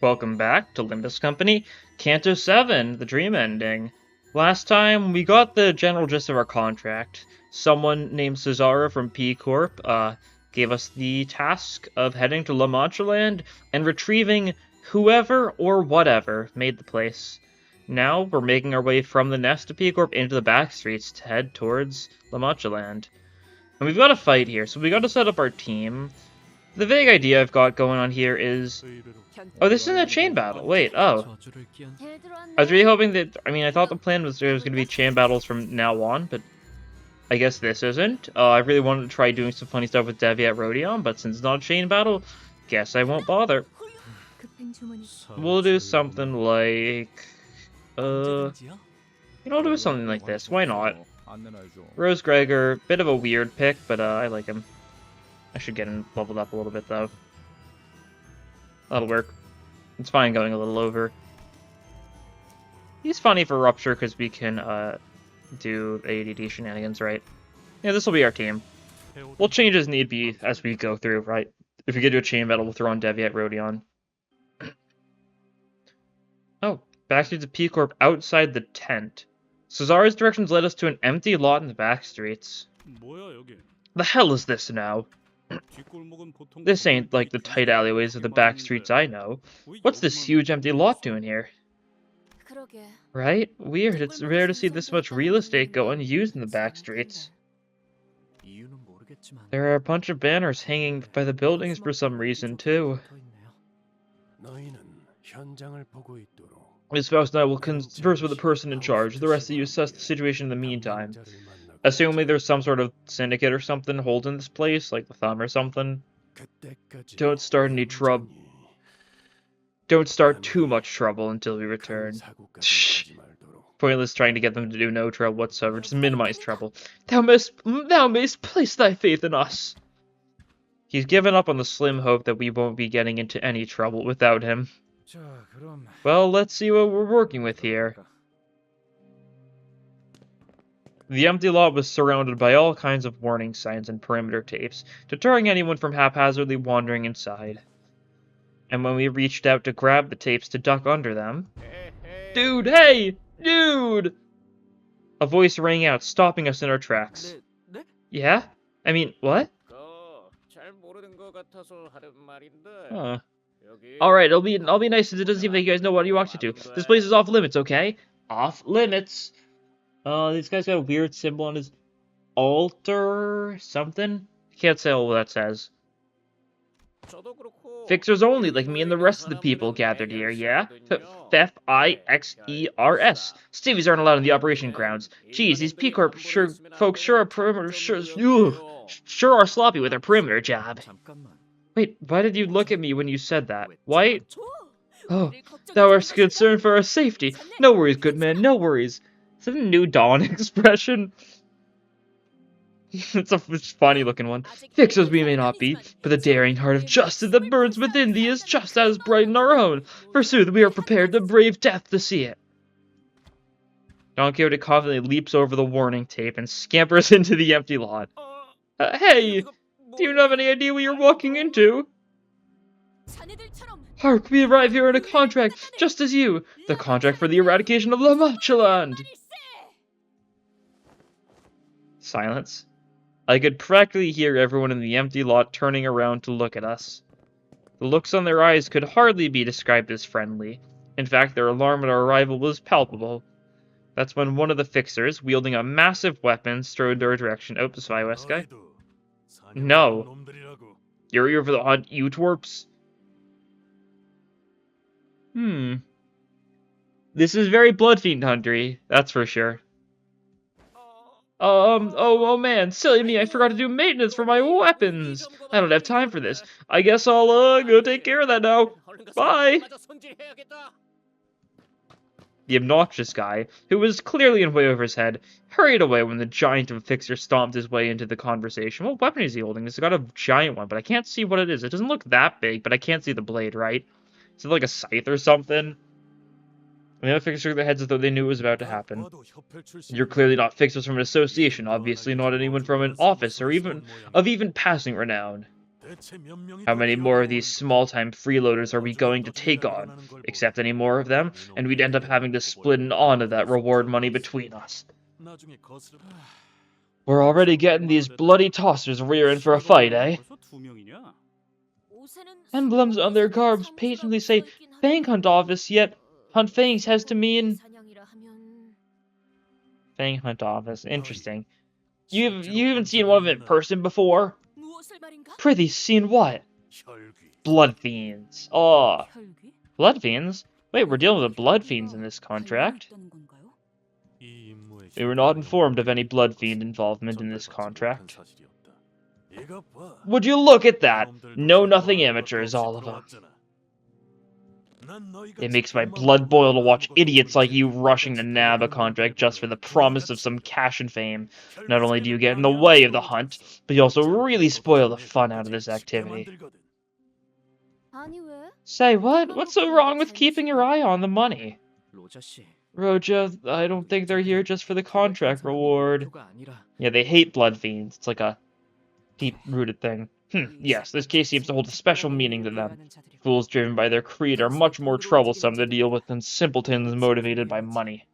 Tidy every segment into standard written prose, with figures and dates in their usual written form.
welcome back to Limbus Company, Canto 7, the dream ending. Last time, we got the general gist of our contract. Someone named Cesara from P Corp gave us the task of heading to La Mancha Land and retrieving whoever or whatever made the place. Now, we're making our way from the nest of P Corp into the back streets to head towards La Mancha Land. And we've got a fight here, so we got to set up our team. The vague idea I've got going on here is... Oh, this isn't a chain battle. Wait, oh. I was really hoping that... I thought the plan was there was going to be chain battles from now on, but I guess this isn't. I really wanted to try doing some funny stuff with Devi at Rodion, but since it's not a chain battle, guess I won't bother. We'll do something like... we'll do something like this. Why not? Rose Gregor, bit of a weird pick, but I like him. I should get him leveled up a little bit, though. That'll work. It's fine going a little over. He's funny for Rupture, because we can do ADD shenanigans, right? Yeah, this will be our team. We'll change as need be as we go through, right? If we get to a chain battle, we'll throw on Devi at Rodion. Oh, backstreets of P Corp outside the tent. Cesara's directions led us to an empty lot in the back streets. The hell is this now? This ain't like the tight alleyways of the back streets I know. What's this huge empty lot doing here? Right? Weird, it's rare to see this much real estate go unused in the back streets. There are a bunch of banners hanging by the buildings for some reason, too. Miss Faust and I will converse with the person in charge. The rest of you assess the situation in the meantime. Assuming there's some sort of syndicate or something holding this place, like the Thumb or something. Don't start any trouble. Don't start too much trouble until we return. Shh. Pointless trying to get them to do no trouble whatsoever. Just minimize trouble. Thou mayst place thy faith in us. He's given up on the slim hope that we won't be getting into any trouble without him. Well, let's see what we're working with here. The empty lot was surrounded by all kinds of warning signs and perimeter tapes, deterring anyone from haphazardly wandering inside. And when we reached out to grab the tapes to duck under them... Dude, hey! Dude! A voice rang out, stopping us in our tracks. Yeah? What? Huh. Alright, I'll be nice since it doesn't seem like you guys know what you walked into. This place is off limits, okay? Off limits. This guy's got a weird symbol on his altar something? Can't say what that says. Fixers only, like me and the rest of the people gathered here, yeah? F-I-X-E-R-S. Stevies aren't allowed in the operation grounds. Geez, these P-Corp folks sure are sloppy with their perimeter job. Wait, why did you look at me when you said that? Why? Oh, thou art concerned for our safety. No worries, good man, no worries. Is that a New Dawn expression? It's a funny looking one. Fixers we may not be, but the daring heart of justice that burns within thee is just as bright in our own. Forsooth, we are prepared to brave death to see it. Don Quixote confidently leaps over the warning tape and scampers into the empty lot. Hey! Do you have any idea what you're walking into? Hark, we arrive here in a contract, just as you. The contract for the eradication of La Mancha Land. Silence. I could practically hear everyone in the empty lot turning around to look at us. The looks on their eyes could hardly be described as friendly. In fact, their alarm at our arrival was palpable. That's when one of the fixers, wielding a massive weapon, strode our direction. Oh, the Spy West guy? No. You're here for the hunt, you twerps? This is very Bloodfiend huntery, that's for sure. Oh man, silly me, I forgot to do maintenance for my weapons. I don't have time for this. I guess I'll, go take care of that now. Bye! The obnoxious guy, who was clearly in way over his head, hurried away when the giant of a fixer stomped his way into the conversation. What weapon is he holding? He's got a giant one, but I can't see what it is. It doesn't look that big, but I can't see the blade, right? Is it like a scythe or something? The other fixers shook their heads as though they knew it was about to happen. You're clearly not fixers from an association, obviously not anyone from an office or even passing renown. How many more of these small-time freeloaders are we going to take on? Accept any more of them, and we'd end up having to split an on of that reward money between us. We're already getting these bloody tossers rearing for a fight, eh? Emblems on their garbs patiently say Fanghunt office, yet Hunt Fangs has to mean Fanghunt office. Interesting. You haven't seen one of them in person before? Prithee, seen what? Blood fiends. Oh, blood fiends? Wait, we're dealing with blood fiends in this contract. We were not informed of any blood fiend involvement in this contract. Would you look at that? Know-nothing amateurs, all of them. It makes my blood boil to watch idiots like you rushing to nab a contract just for the promise of some cash and fame. Not only do you get in the way of the hunt, but you also really spoil the fun out of this activity. Say what? What's so wrong with keeping your eye on the money? Roja, I don't think they're here just for the contract reward. Yeah, they hate blood fiends. It's like a deep-rooted thing. Yes, this case seems to hold a special meaning to them. Fools driven by their creed are much more troublesome to deal with than simpletons motivated by money.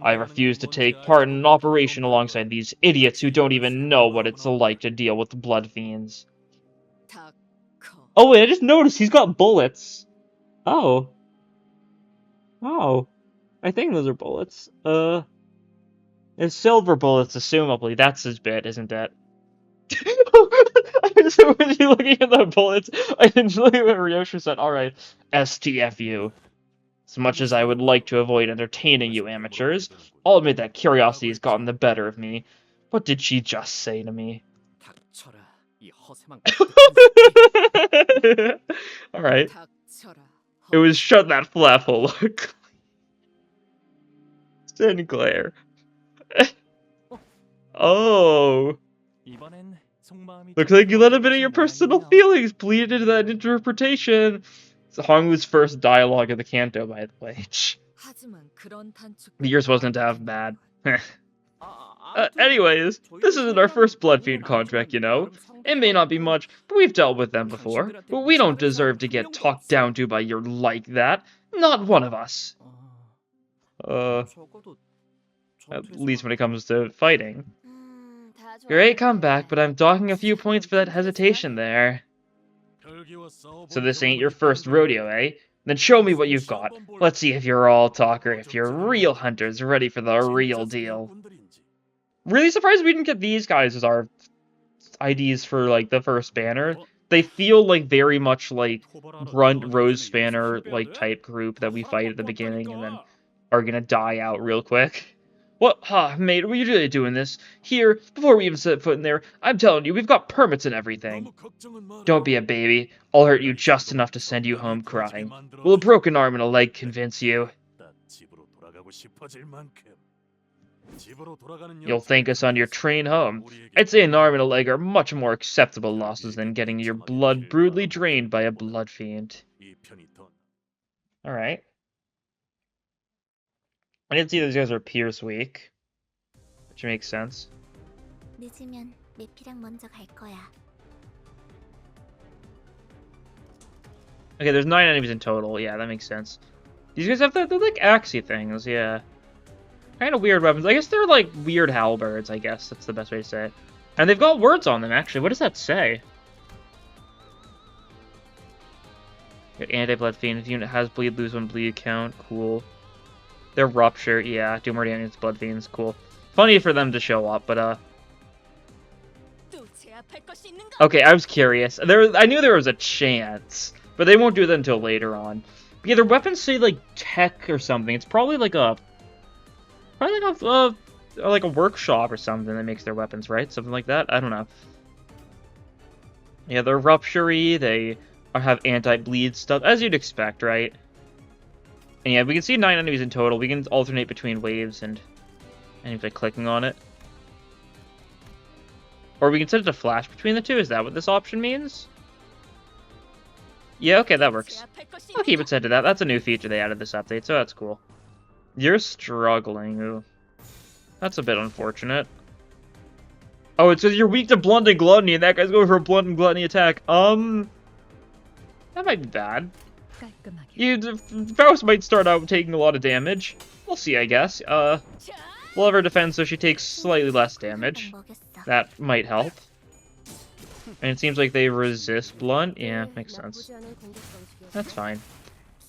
I refuse to take part in an operation alongside these idiots who don't even know what it's like to deal with blood fiends. Oh wait, I just noticed he's got bullets. Oh. Oh. I think those are bullets. It's silver bullets, assumably. That's his bit, isn't it? So when you looking at the bullets, I didn't look at what Ryosha said. Alright, STFU. As much as I would like to avoid entertaining you amateurs, I'll admit that curiosity has gotten the better of me. What did she just say to me? Alright. It was shut that flap hole. Sinclair. Oh. Looks like you let a bit of your personal feelings bleed into that interpretation. It's Hongwoo's first dialogue of the Canto, by the way. Yours wasn't half bad. Anyways, this isn't our first Blood Fiend contract, you know. It may not be much, but we've dealt with them before. But we don't deserve to get talked down to by your like that. Not one of us. At least when it comes to fighting. Great comeback, but I'm docking a few points for that hesitation there. So this ain't your first rodeo, eh? Then show me what you've got. Let's see if you're all talk or if you're real hunters ready for the real deal. Really surprised we didn't get these guys as our IDs for, like, the first banner. They feel, like, very much like Grunt, Rose Spanner, like, type group that we fight at the beginning and then are gonna die out real quick. What? Mate, are we really doing this? Here, before we even set foot in there, I'm telling you, we've got permits and everything. Don't be a baby. I'll hurt you just enough to send you home crying. Will a broken arm and a leg convince you? You'll thank us on your train home. I'd say an arm and a leg are much more acceptable losses than getting your blood brutally drained by a blood fiend. Alright. I didn't see those guys are Pierce weak, which makes sense. Okay, there's 9 enemies in total. Yeah, that makes sense. These guys have they're like axie things, yeah. Kind of weird weapons. I guess they're like weird halberds, I guess. That's the best way to say it. And they've got words on them, actually. What does that say? Anti-blood fiend. If unit has bleed, lose 1 bleed count. Cool. They're rupture, yeah. Do more damage to blood fiends, cool. Funny for them to show up, but okay, I was curious. I knew there was a chance, but they won't do that until later on. But yeah, their weapons say like tech or something. It's probably like a workshop or something that makes their weapons, right? Something like that. I don't know. Yeah, they're rupture-y. They have anti-bleed stuff, as you'd expect, right? And yeah, we can see 9 enemies in total. We can alternate between waves and by clicking on it. Or we can set it to flash between the two. Is that what this option means? Yeah, okay, that works. I'll keep it set to that. That's a new feature they added this update, so that's cool. You're struggling. Ooh. That's a bit unfortunate. Oh, it says you're weak to blunt and gluttony, and that guy's going for a blunt and gluttony attack. That might be bad. Faust might start out taking a lot of damage. We'll see, I guess. We'll have her defend so she takes slightly less damage. That might help. And it seems like they resist blunt. Yeah, makes sense. That's fine.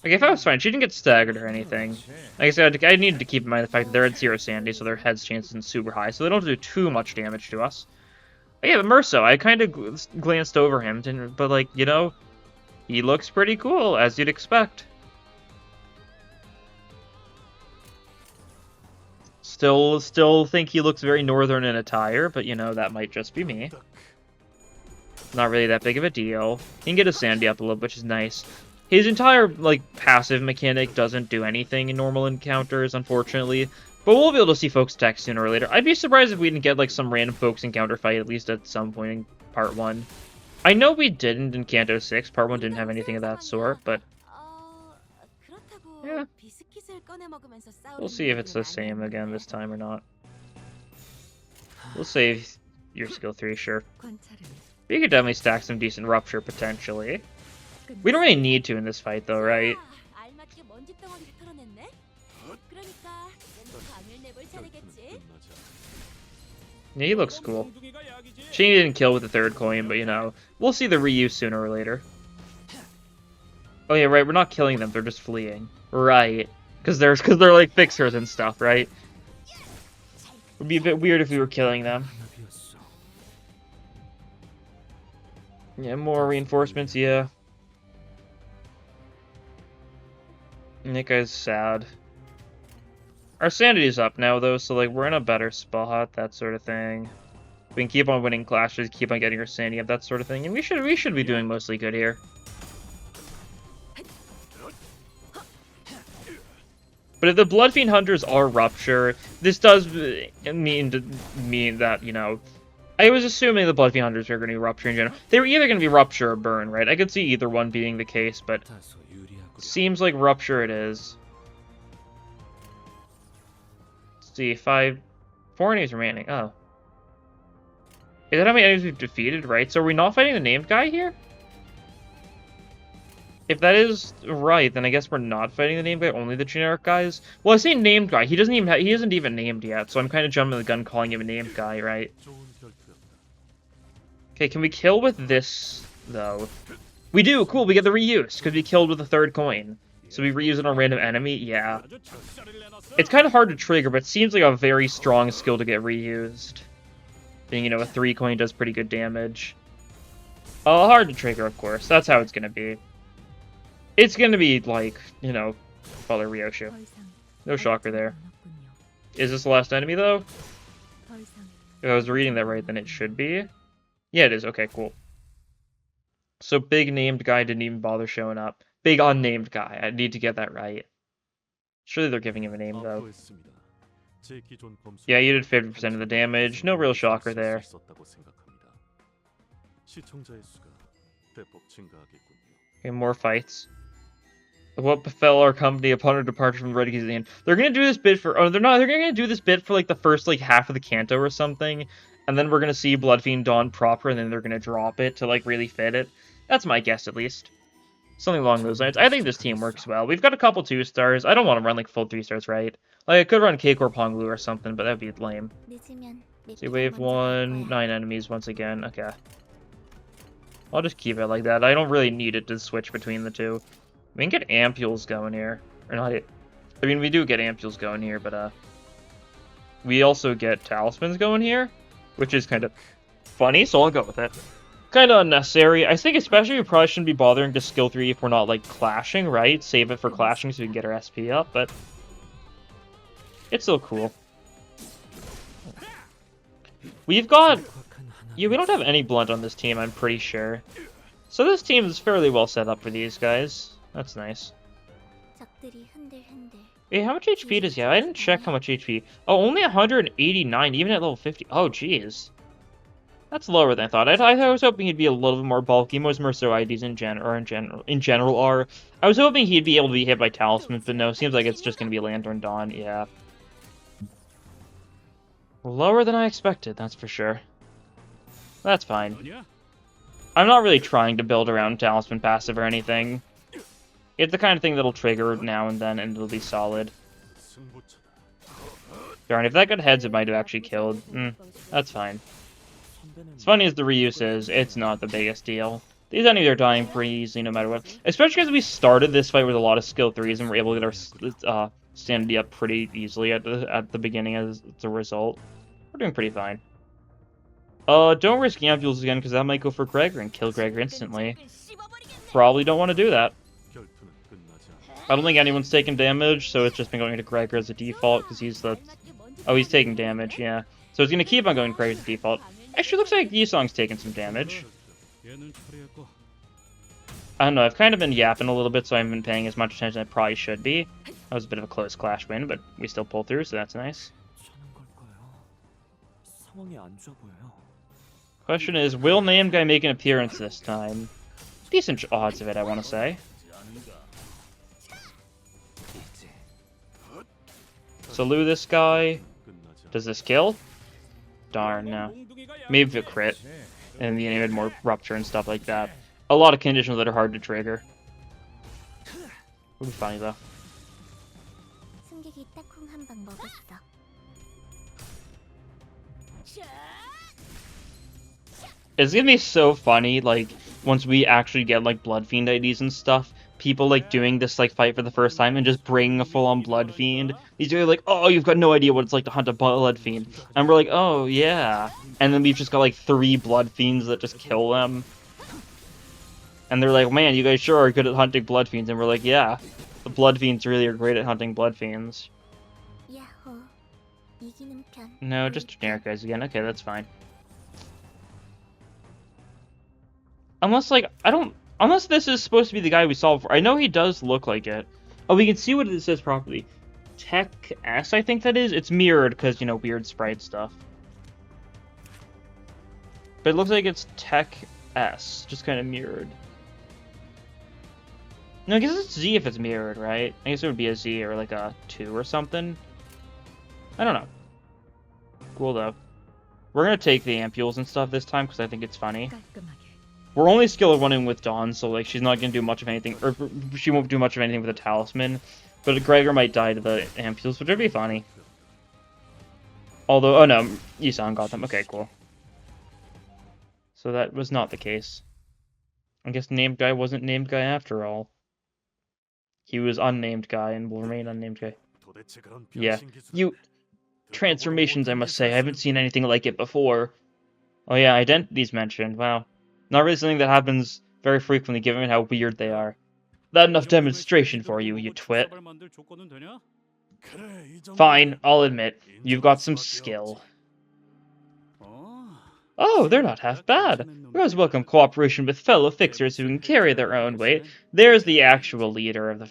Okay, if I was fine, she didn't get staggered or anything. Like I said, I needed to keep in mind the fact that they're at 0 sanity, so their head's chance isn't super high, so they don't do too much damage to us. But yeah, but Merso, I kind of glanced over him, but like, you know, he looks pretty cool, as you'd expect. Still think he looks very northern in attire, but you know, that might just be me. Not really that big of a deal. He can get his sanity up a little, which is nice. His entire, like, passive mechanic doesn't do anything in normal encounters, unfortunately. But we'll be able to see folks attack sooner or later. I'd be surprised if we didn't get, like, some random folks encounter fight, at least at some point in Part 1. I know we didn't in Canto 6. Part 1 didn't have anything of that sort, but... yeah. We'll see if it's the same again this time or not. We'll save your skill 3, sure. You could definitely stack some decent rupture, potentially. We don't really need to in this fight, though, right? Yeah, he looks cool. She didn't kill with the 3rd coin, but, you know, we'll see the reuse sooner or later. Oh, yeah, right, we're not killing them, they're just fleeing. Right. Because they're, like, fixers and stuff, right? It would be a bit weird if we were killing them. Yeah, more reinforcements, yeah. And that guy's sad. Our sanity's up now, though, so, like, we're in a better spot, that sort of thing. We can keep on winning clashes, keep on getting our sanity up, that sort of thing, and we should be doing mostly good here. But if the Bloodfiend Hunters are Rupture, this does mean that, you know, I was assuming the Bloodfiend Hunters are going to be Rupture in general. They were either going to be Rupture or Burn, right? I could see either one being the case, but seems like Rupture it is. Let's see, 4 enemies remaining. Oh. Is that how many enemies we've defeated, right? So are we not fighting the named guy here? If that is right, then I guess we're not fighting the named guy, only the generic guys. Well, I say named guy. He isn't even named yet, so I'm kind of jumping the gun calling him a named guy, right? Okay, can we kill with this, though? We do! Cool, we get the reuse, because we killed with the 3rd coin. So we reuse it on a random enemy? Yeah. It's kind of hard to trigger, but it seems like a very strong skill to get reused. Being, you know, a 3 coin does pretty good damage. Hard to trigger, of course. That's how it's going to be. It's going to be, like, you know, Father Ryoshu. No shocker there. Is this the last enemy, though? If I was reading that right, then it should be. Yeah, it is. Okay, cool. So big named guy didn't even bother showing up. Big unnamed guy. I need to get that right. Surely they're giving him a name, though. Yeah, you did 50% of the damage. No real shocker there. Okay, more fights. What befell our company upon our departure from the Red Keys Inn? They're gonna do this bit for... Oh, they're not. They're gonna do this bit for, like, the first, like, half of the Canto or something. And then we're gonna see Bloodfiend Dawn proper, and then they're gonna drop it to, like, really fit it. That's my guess, at least. Something along those lines. I think this team works well. We've got a couple 2-stars. I don't want to run, like, full 3-stars, right? Like, I could run K-Corp Honglu or something, but that'd be lame. See, wave 1, 9 enemies once again. Okay. I'll just keep it like that. I don't really need it to switch between the two. We can get ampules going here. Or not it. I mean, we do get ampules going here, but, we also get talismans going here, which is kind of funny, so I'll go with it. Kind of unnecessary. I think especially we probably shouldn't be bothering to skill 3 if we're not, like, clashing, right? Save it for clashing so we can get our SP up, but it's still cool. We've got... Yeah, we don't have any blunt on this team, I'm pretty sure. So this team is fairly well set up for these guys. That's nice. Hey, how much HP does he have? I didn't check how much HP. Oh, only 189, even at level 50. Oh, jeez. That's lower than I thought. I was hoping he'd be a little bit more bulky. Most Mercer IDs in general are. I was hoping he'd be able to be hit by talismans, but no, seems like it's just going to be Lantern Dawn. Yeah. Lower than I expected, that's for sure. That's fine. I'm not really trying to build around Talisman passive or anything. It's the kind of thing that'll trigger now and then, and it'll be solid. Darn, if that got heads, it might have actually killed. That's fine. As funny as the reuse is, it's not the biggest deal. These enemies are dying pretty easily no matter what. Especially because we started this fight with a lot of skill 3s and we're able to get our sanity up pretty easily at the beginning as a result. We're doing pretty fine. Don't risk ampules again because that might go for Gregor and kill Gregor instantly. Probably don't want to do that. I don't think anyone's taking damage, so it's just been going to Gregor as a default because he's the... Oh, he's taking damage, yeah. So it's going to keep on going Gregor as a default. Actually, looks like Yisong's taking some damage. I don't know, I've kind of been yapping a little bit, so I haven't been paying as much attention as I probably should be. That was a bit of a close clash win, but we still pull through, so that's nice. Question is, will Named Guy make an appearance this time? Decent odds of it, I want to say. Salute this guy. Does this kill? Darn, no. Maybe a crit. And the enemy had more rupture and stuff like that. A lot of conditions that are hard to trigger. Would be funny though. It's gonna be so funny, like, once we actually get, like, Blood Fiend IDs and stuff, people, like, doing this, like, fight for the first time and just bringing a full-on Blood Fiend. These are like, oh, you've got no idea what it's like to hunt a Blood Fiend. And we're like, oh, yeah. And then we've just got, like, 3 Blood Fiends that just kill them. And they're like, man, you guys sure are good at hunting Blood Fiends. And we're like, yeah, the Blood Fiends really are great at hunting Blood Fiends. No, just generic guys again. Okay, that's fine. Unless, like, unless this is supposed to be the guy we saw before. I know he does look like it. Oh, we can see what it says properly. Tech S, I think that is. It's mirrored because, you know, weird sprite stuff. But it looks like it's Tech S, just kind of mirrored. No, I guess it's Z if it's mirrored, right? I guess it would be a Z or like a 2 or something. I don't know. Cool, though. We're going to take the ampules and stuff this time because I think it's funny. We're only skill of 1 with Dawn, so like she's not going to do much of anything, or she won't do much of anything with a Talisman. But Gregor might die to the ampules, which would be funny. Although, oh no, Yisong got them. Okay, cool. So that was not the case. I guess Named Guy wasn't Named Guy after all. He was Unnamed Guy and will remain Unnamed Guy. Yeah. Transformations, I must say. I haven't seen anything like it before. Oh yeah, identities mentioned. Wow. Not really something that happens very frequently, given how weird they are. That enough demonstration for you, you twit. Fine, I'll admit, you've got some skill. Oh, they're not half bad. We always welcome cooperation with fellow fixers who can carry their own weight. There's the actual leader of the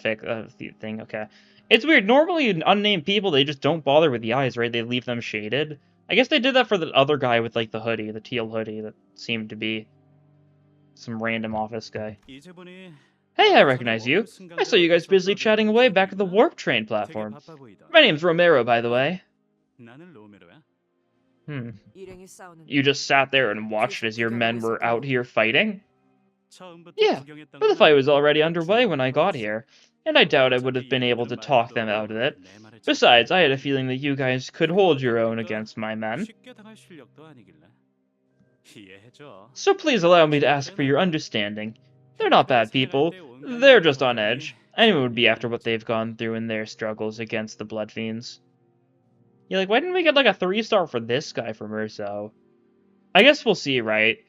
thing, okay. It's weird, normally unnamed people, they just don't bother with the eyes, right? They leave them shaded. I guess they did that for the other guy with, like, the hoodie, the teal hoodie that seemed to be some random office guy. Hey, I recognize you. I saw you guys busily chatting away back at the warp train platform. My name's Romero, by the way. You just sat there and watched as your men were out here fighting? Yeah, but the fight was already underway when I got here, and I doubt I would have been able to talk them out of it. Besides, I had a feeling that you guys could hold your own against my men. So please allow me to ask for your understanding. They're not bad people. They're just on edge. Anyone would be after what they've gone through in their struggles against the Blood Fiends. You're like, why didn't we get like a 3-star for this guy from Urso? I guess we'll see, right?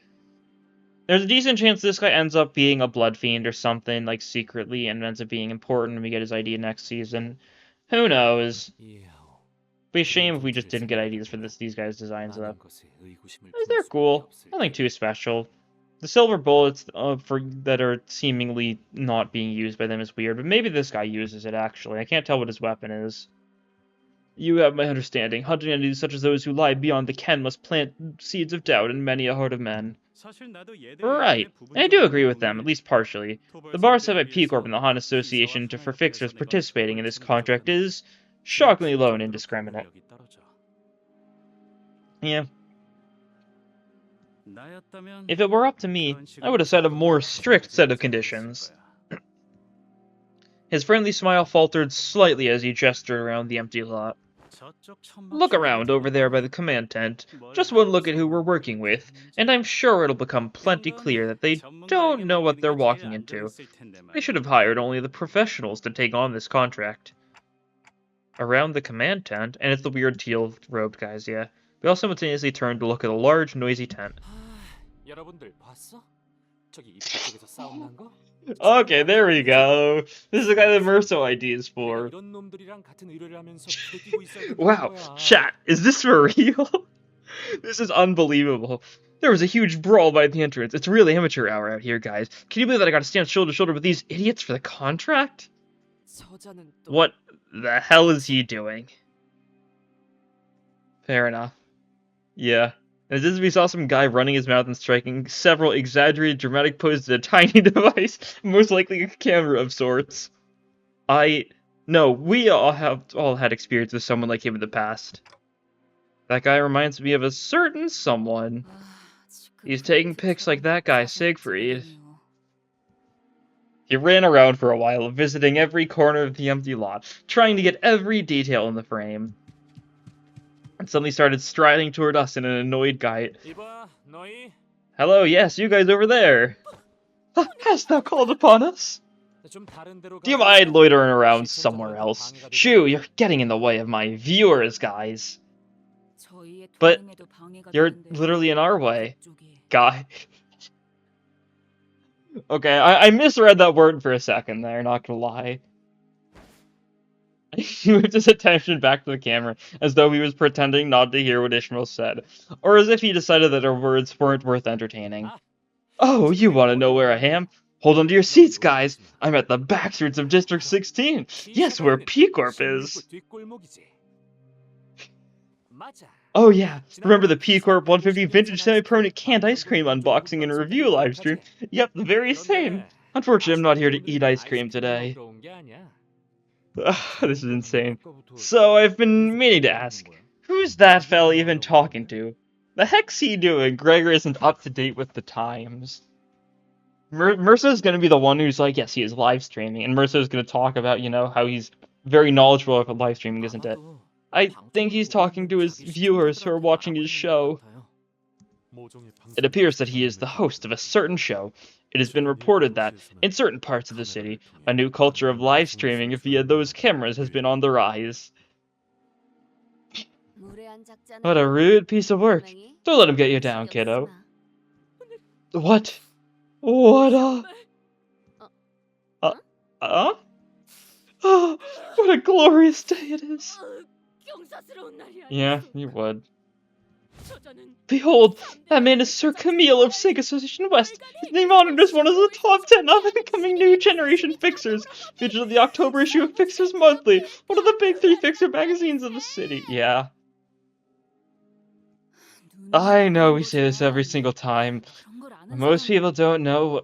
There's a decent chance this guy ends up being a Blood Fiend or something, like, secretly, and ends up being important when we get his ID next season. Who knows? Be a shame if we just didn't get IDs for these guys' designs, though. They're cool. Nothing too special. The silver bullets that are seemingly not being used by them is weird, but maybe this guy uses it, actually. I can't tell what his weapon is. You have my understanding. Hunting entities such as those who lie beyond the ken must plant seeds of doubt in many a heart of men. Right. I do agree with them, at least partially. The bar set by P Corp and the Hunt Association for fixers participating in this contract is shockingly low and indiscriminate. Yeah. If it were up to me, I would have set a more strict set of conditions. His friendly smile faltered slightly as he gestured around the empty lot. Look around over there by the command tent. Just one look at who we're working with, and I'm sure it'll become plenty clear that they don't know what they're walking into. They should have hired only the professionals to take on this contract. Around the command tent, and it's the weird teal-robed guys, yeah. We all simultaneously turned to look at a large, noisy tent. Okay, there we go. This is the guy that Merso ID is for. Wow, chat, is this for real? This is unbelievable. There was a huge brawl by the entrance. It's really amateur hour out here, guys. Can you believe that I gotta stand shoulder to shoulder with these idiots for the contract? What the hell is he doing? Fair enough. Yeah. As if we saw some guy running his mouth and striking several exaggerated dramatic poses to a tiny device, most likely a camera of sorts. No, we all had experience with someone like him in the past. That guy reminds me of a certain someone. He's taking pics like that guy, Siegfried. He ran around for a while, visiting every corner of the empty lot, trying to get every detail in the frame. And suddenly started striding toward us in an annoyed gait. Hello, yes, you guys over there. Hast thou called upon us? Do you mind loitering around somewhere else? Shoo, you're getting in the way of my viewers, guys. But you're literally in our way, guy. Okay, I misread that word for a second there, not gonna lie. He moved his attention back to the camera, as though he was pretending not to hear what Ishmael said, or as if he decided that our words weren't worth entertaining. Oh, you want to know where I am? Hold on to your seats, guys! I'm at the back streets of District 16! Yes, where P-Corp is! Oh yeah, remember the P-Corp 150 Vintage Semi-Permanent Canned Ice Cream unboxing and review livestream? Yep, the very same! Unfortunately, I'm not here to eat ice cream today. This is insane. So, I've been meaning to ask, who's that fella even talking to? The heck's he doing? Gregor isn't up to date with the times. Mercer's gonna be the one who's like, yes, he is live streaming, and Mercer's gonna talk about, you know, how he's very knowledgeable about live streaming, isn't it? I think he's talking to his viewers who are watching his show. It appears that he is the host of a certain show. It has been reported that, in certain parts of the city, a new culture of live streaming via those cameras has been on the rise. What a rude piece of work. Don't let him get you down, kiddo. What? What Oh, what a glorious day it is. Yeah, you would. Behold, that man is Sir Camille of Sig Association West. His name honored as one of the top 10 up-and-coming new generation fixers. Featured in the October issue of Fixers Monthly, one of the big 3 fixer magazines of the city. Yeah. I know we say this every single time. Most people don't know.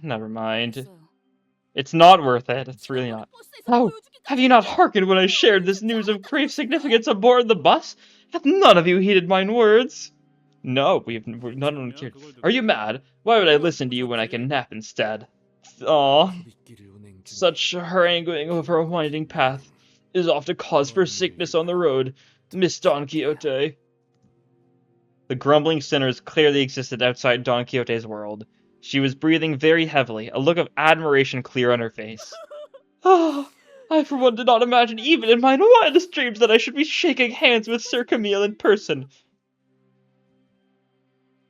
Never mind. It's not worth it. It's really not. Oh, have you not hearkened when I shared this news of grave significance aboard the bus? Have none of you heeded mine words? No, we're none of them cared. Are you mad? Why would I listen to you when I can nap instead? Aw. Such haranguing over a winding path is often cause for sickness on the road, Miss Don Quixote. The grumbling sinners clearly existed outside Don Quixote's world. She was breathing very heavily, a look of admiration clear on her face. Oh, I for one did not imagine even in mine wildest dreams that I should be shaking hands with Sir Camille in person.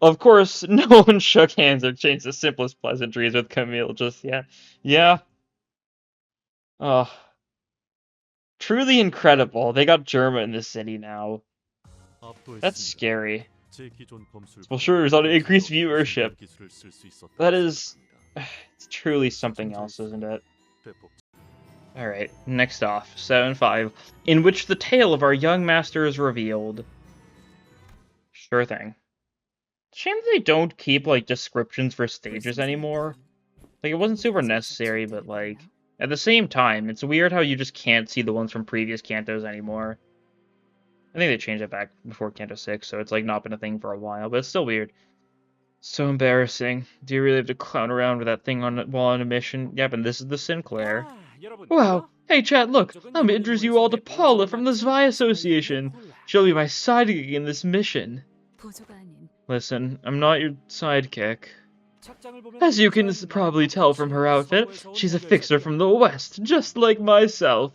Of course, no one shook hands or changed the simplest pleasantries with Camille just yet. Yeah. Oh. Truly incredible. They got Germa in the city now. That's scary. Well, sure, result in increased viewership. That is... It's truly something else, isn't it? Alright, next off, 7-5, in which the tale of our young master is revealed. Sure thing. Shame that they don't keep, like, descriptions for stages anymore. Like, it wasn't super necessary, but, like, at the same time, it's weird how you just can't see the ones from previous Cantos anymore. I think they changed it back before Canto 6, so it's, like, not been a thing for a while, but it's still weird. So embarrassing. Do you really have to clown around with that thing while on a mission? Yep, and this is the Sinclair. Wow. Hey, chat, look. Let me introduce you all to Paula from the Zwei Association. She'll be my sidekick in this mission. Listen, I'm not your sidekick. As you can probably tell from her outfit, she's a fixer from the West, just like myself.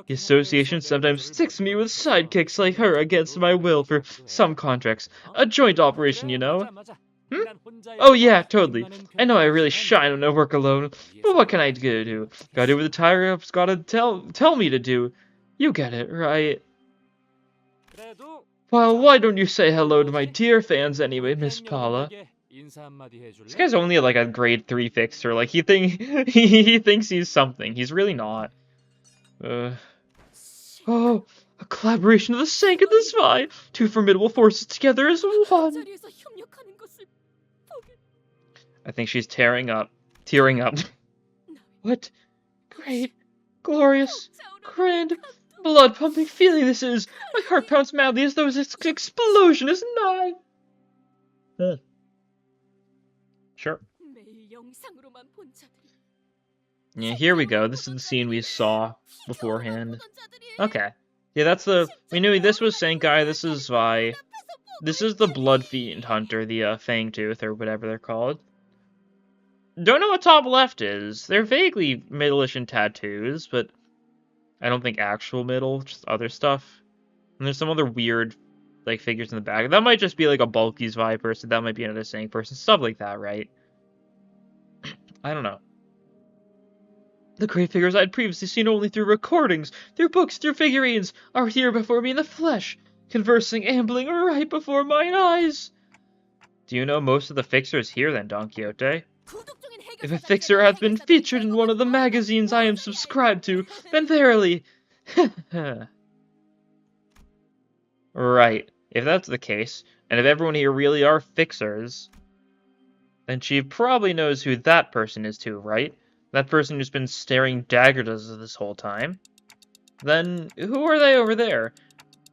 The association sometimes sticks me with sidekicks like her against my will for some contracts. A joint operation, you know? Oh yeah, totally. I know I really shine when I work alone, but what can I do? Gotta do what the tire-up's gotta tell me to do. You get it, right? Well, why don't you say hello to my dear fans anyway, Miss Paula? This guy's only like a grade 3 fixer. Like he thinks he's something. He's really not. Oh, a collaboration of the Sank and the Zwei! Two formidable forces together as one! I think she's tearing up. What? Great, glorious, grand, blood-pumping feeling this is! My heart pounds madly as though this explosion is nigh! Sure. Yeah, here we go. This is the scene we saw beforehand. Okay. Yeah, we knew this was Senkai, this is Zwei. This is the Blood Fiend Hunter, the Fangtooth, or whatever they're called. Don't know what top left is. They're vaguely middle-ish in tattoos, but I don't think actual middle, just other stuff. And there's some other weird, like, figures in the back. That might just be, like, a bulky Zwei person. That might be another Sank person. Stuff like that, right? I don't know. The great figures I'd previously seen only through recordings, through books, through figurines, are here before me in the flesh, conversing, ambling right before mine eyes. Do you know most of the fixers here then, Don Quixote? If a fixer hath been featured in one of the magazines I am subscribed to, then verily... Right. If that's the case, and if everyone here really are fixers, then she probably knows who that person is too, right? That person who's been staring daggers at us this whole time. Then, who are they over there?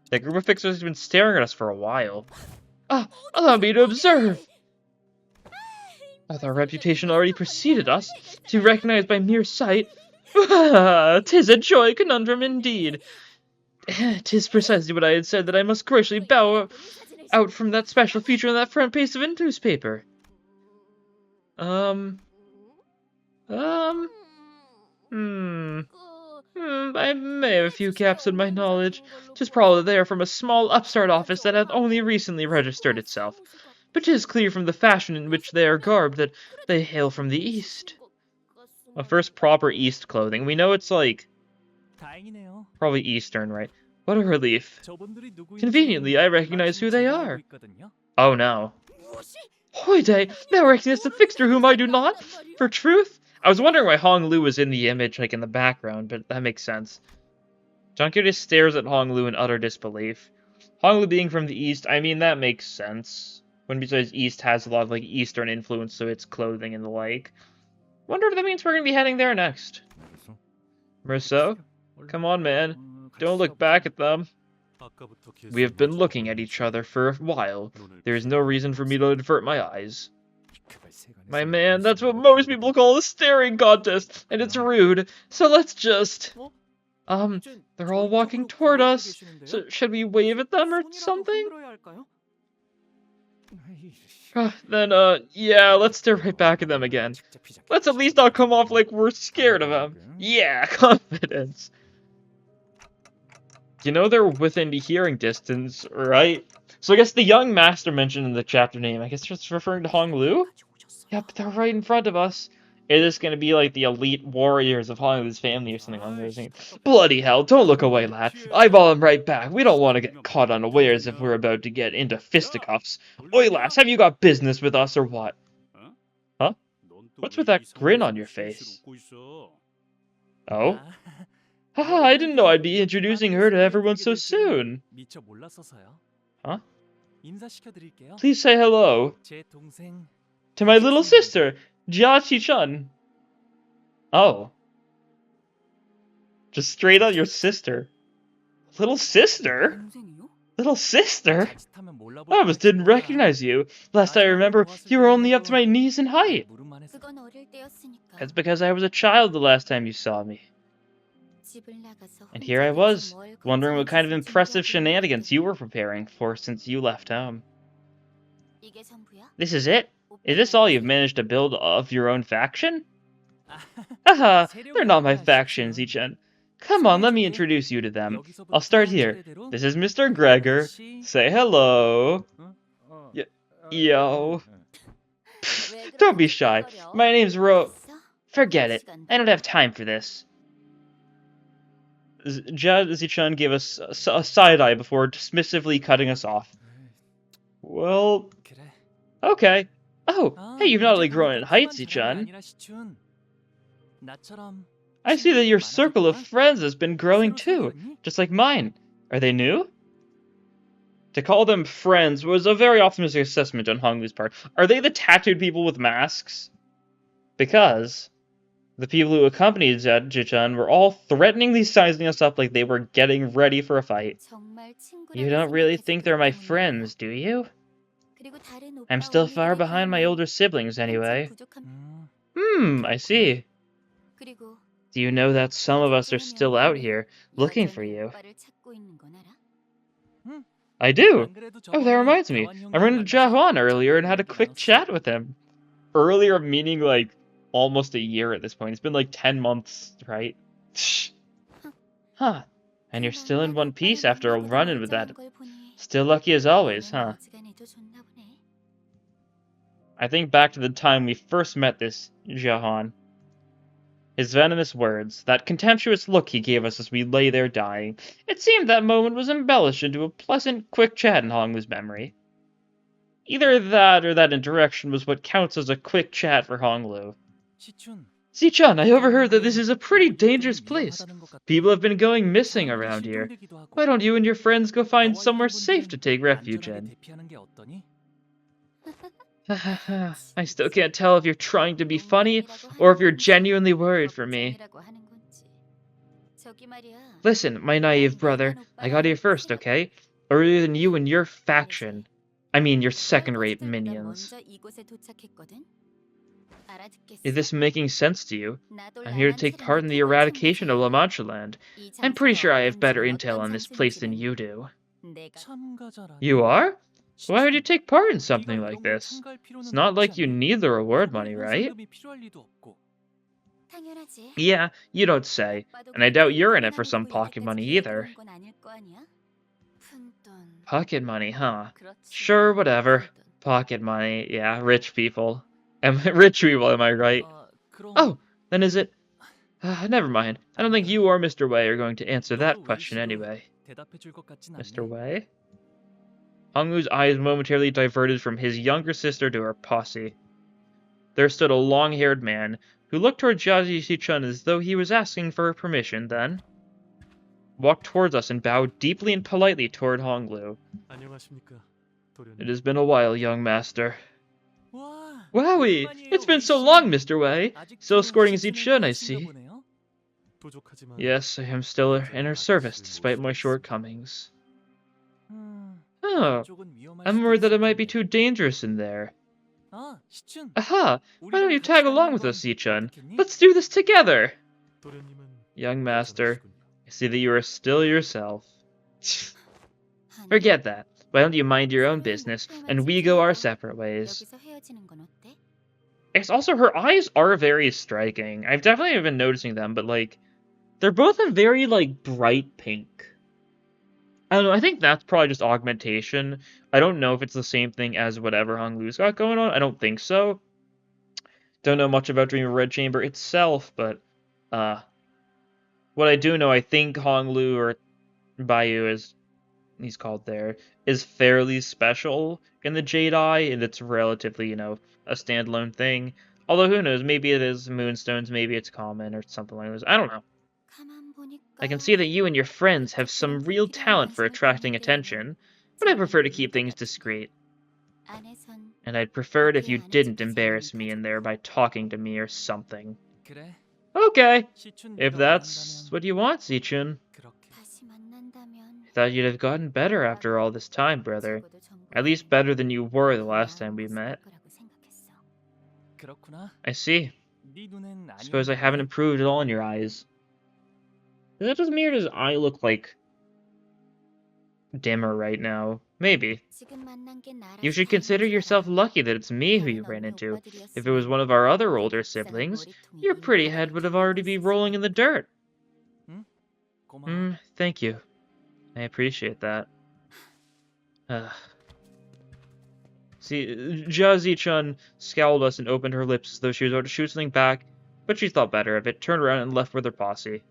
That group of fixers has been staring at us for a while. Ah, allow me to observe! Hath our reputation already preceded us, to be recognized by mere sight? Ah, 'tis a joy conundrum indeed. 'Tis precisely what I had said, that I must graciously bow out from that special feature on that front page of a newspaper. I may have a few gaps in my knowledge. 'Tis probably they are from a small upstart office that hath only recently registered itself. But 'tis clear from the fashion in which they are garbed that they hail from the East. A first proper East clothing. We know it's like... probably Eastern, right? What a relief. Conveniently, I recognize who they are. Oh no. Hoiday! Thou recognize the fixer whom I do not? For truth? I was wondering why Hong Lu was in the image, like in the background, but that makes sense. Junkyard just stares at Hong Lu in utter disbelief. Hong Lu being from the East, I mean, that makes sense. When besides East has a lot of, like, Eastern influence to its clothing and the like. Wonder if that means we're gonna be heading there next. Merceau? Come on, man. Don't look back at them. We have been looking at each other for a while. There is no reason for me to divert my eyes. My man, that's what most people call a staring contest, and it's rude. So let's just... they're all walking toward us. So should we wave at them or something? Yeah, let's stare right back at them again. Let's at least not come off like we're scared of them. Yeah, confidence. You know they're within hearing distance, right? So I guess the young master mentioned in the chapter name, I guess it's referring to Hong Lu? Yep, they're right in front of us. Is this going to be like the elite warriors of Hong Lu's family or something along those lines? Bloody hell, don't look away, lad. Eyeball him right back. We don't want to get caught unawares if we're about to get into fisticuffs. Oi, lass, have you got business with us or what? Huh? What's with that grin on your face? Oh? Haha, I didn't know I'd be introducing her to everyone so soon. Huh? Please say hello to my little sister, Jia-Chi-chun. Oh. Just straight on your sister. Little sister? Little sister? I almost didn't recognize you. Last I remember, you were only up to my knees in height. That's because I was a child the last time you saw me. And here I was, wondering what kind of impressive shenanigans you were preparing for since you left home. This is it? Is this all you've managed to build of your own faction? Haha, they're not my faction, Zichen. Come on, let me introduce you to them. I'll start here. This is Mr. Gregor. Say hello. Yo. Don't be shy. My name's Forget it. I don't have time for this. Zichen gave us a side-eye before dismissively cutting us off. Well, okay. Oh, hey, you've not only grown in height, Zichen. I see that your circle of friends has been growing too, just like mine. Are they new? To call them friends was a very optimistic assessment on Honglu's part. Are they the tattooed people with masks? Because the people who accompanied Zichen were all threateningly sizing us up like they were getting ready for a fight. You don't really think they're my friends, do you? I'm still far behind my older siblings anyway. I see. Do you know that some of us are still out here, looking for you? I do! Oh, that reminds me. I ran into Jahuan earlier and had a quick chat with him. Earlier meaning, like, almost a year at this point. It's been like 10 months, right? Huh. And you're still in one piece after a run-in with that. Still lucky as always, huh? I think back to the time we first met this Jahan. His venomous words, that contemptuous look he gave us as we lay there dying. It seemed that moment was embellished into a pleasant, quick chat in Honglu's memory. Either that or that interaction was what counts as a quick chat for Honglu. Zichen, I overheard that this is a pretty dangerous place. People have been going missing around here. Why don't you and your friends go find somewhere safe to take refuge in? I still can't tell if you're trying to be funny or if you're genuinely worried for me. Listen, my naive brother, I got here first, okay? Earlier than you and your faction. I mean, your second-rate minions. Is this making sense to you? I'm here to take part in the eradication of La Mancha land. I'm pretty sure I have better intel on this place than you do. You are? Why would you take part in something like this? It's not like you need the reward money, right? Yeah, you don't say. And I doubt you're in it for some pocket money either. Pocket money, huh? Sure, whatever. Pocket money, yeah, rich people. Rich people, am I right? Oh, then is it... never mind. I don't think you or Mr. Wei are going to answer that question anyway. Mr. Wei? Honglu's eyes momentarily diverted from his younger sister to her posse. There stood a long-haired man, who looked toward Jiazi Shichun as though he was asking for her permission, then walked towards us and bowed deeply and politely toward Honglu. It has been a while, young master. Wowie! It's been so long, Mr. Wei! Still escorting Zichun, I see. Yes, I am still in her service, despite my shortcomings. Oh, I'm worried that it might be too dangerous in there. Aha! Why don't you tag along with us, Zichun? Let's do this together! Young master, I see that you are still yourself. Forget that. Why don't you mind your own business, and we go our separate ways? It's also, her eyes are very striking. I've definitely been noticing them, but, like, they're both in very, like, bright pink. I don't know, I think that's probably just augmentation. I don't know if it's the same thing as whatever Honglu's got going on. I don't think so. Don't know much about Dream of Red Chamber itself, but, what I do know, I think Honglu, or Bayou, as he's called there, is fairly special in the Jade Eye, and it's relatively, you know, a standalone thing. Although, who knows, maybe it is Moonstones, maybe it's common, or something like this. I don't know. I can see that you and your friends have some real talent for attracting attention, but I prefer to keep things discreet. And I'd prefer it if you didn't embarrass me in there by talking to me or something. Okay, if that's what you want, Zichun. Thought you'd have gotten better after all this time, brother. At least better than you were the last time we met. I see. Suppose I haven't improved at all in your eyes. Does that just mean does eye look like dimmer right now? Maybe. You should consider yourself lucky that it's me who you ran into. If it was one of our other older siblings, your pretty head would have already be rolling in the dirt. Thank you. I appreciate that. See, Jazzy-chan scowled us and opened her lips as though she was about to shoot something back, but she thought better of it, turned around and left with her posse.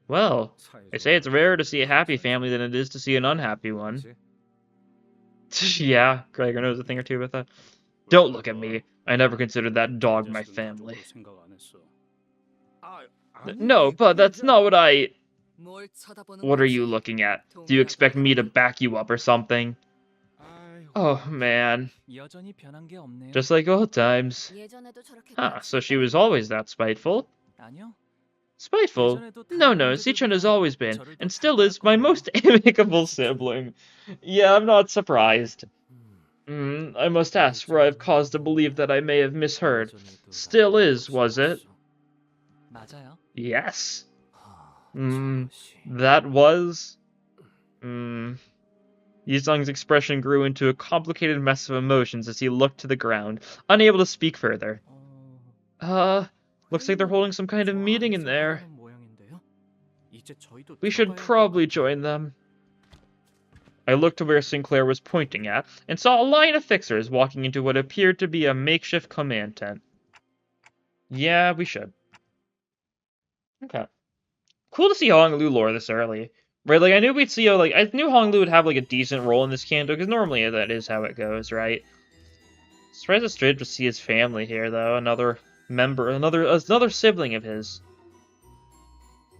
Well, they say it's rarer to see a happy family than it is to see an unhappy one. Yeah, Gregor knows a thing or two about that. Don't look at me. I never considered that dog my family. No, but that's not what I... What are you looking at? Do you expect me to back you up or something? Oh, man. Just like old times. Ah, so she was always that spiteful? Spiteful? No, Zichun has always been, and still is, my most amicable sibling. Yeah, I'm not surprised. I must ask, for I have cause to believe that I may have misheard. Still is, was it? Yes. That was... Yizong's expression grew into a complicated mess of emotions as he looked to the ground, unable to speak further. Looks like they're holding some kind of meeting in there. We should probably join them. I looked to where Sinclair was pointing at, and saw a line of fixers walking into what appeared to be a makeshift command tent. Yeah, we should. Okay. Cool to see Honglu lore this early. Right, like, I knew we'd see, like, I knew Honglu would have, like, a decent role in this Canto, because normally that is how it goes, right? Surprised it's strange to see his family here, though. Another member, another sibling of his.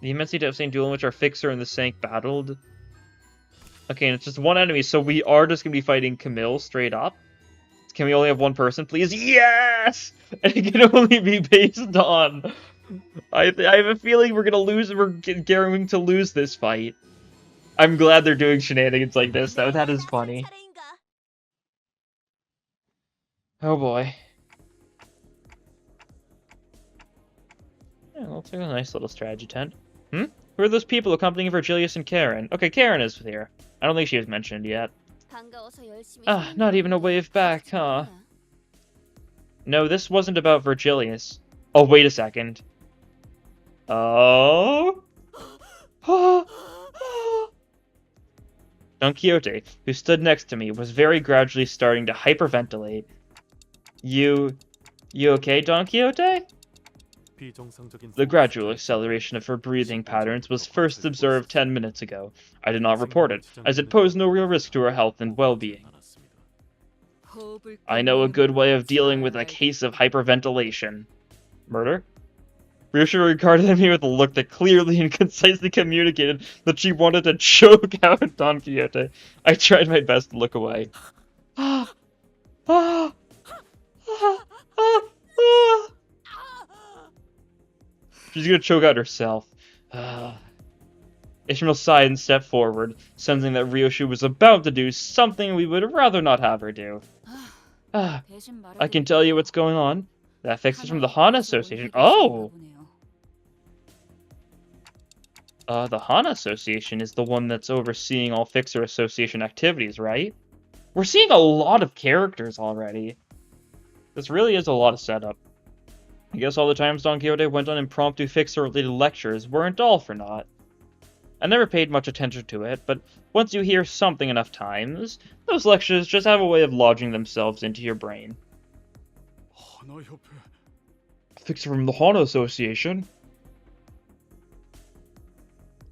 The immensely devastating duel in which our fixer and the Sank battled. Okay, and it's just one enemy, so we are just gonna be fighting Camille straight up. Can we only have one person, please? Yes! And it can only be based on... I have a feeling we're going to lose this fight. I'm glad they're doing shenanigans like this, though. That is funny. Oh boy. Yeah, looks like a nice little strategy tent. Who are those people accompanying Virgilius and Karen? Okay, Karen is here. I don't think she was mentioned yet. Not even a wave back, huh? No, this wasn't about Virgilius. Oh, wait a second. Oh? Don Quixote, who stood next to me, was very gradually starting to hyperventilate. You okay, Don Quixote? The gradual acceleration of her breathing patterns was first observed 10 minutes ago. I did not report it, as it posed no real risk to her health and well-being. I know a good way of dealing with a case of hyperventilation. Murder? Ryoshu regarded me with a look that clearly and concisely communicated that she wanted to choke out Don Quixote. I tried my best to look away. She's gonna choke out herself. Ishmael sighed and stepped forward, sensing that Ryoshu was about to do something we would rather not have her do. I can tell you what's going on. That fixes from the Hana Association. Oh! The Hana Association is the one that's overseeing all Fixer Association activities, right? We're seeing a lot of characters already. This really is a lot of setup. I guess all the times Don Quixote went on impromptu Fixer-related lectures weren't all for naught. I never paid much attention to it, but once you hear something enough times, those lectures just have a way of lodging themselves into your brain. Fixer from the Hana Association?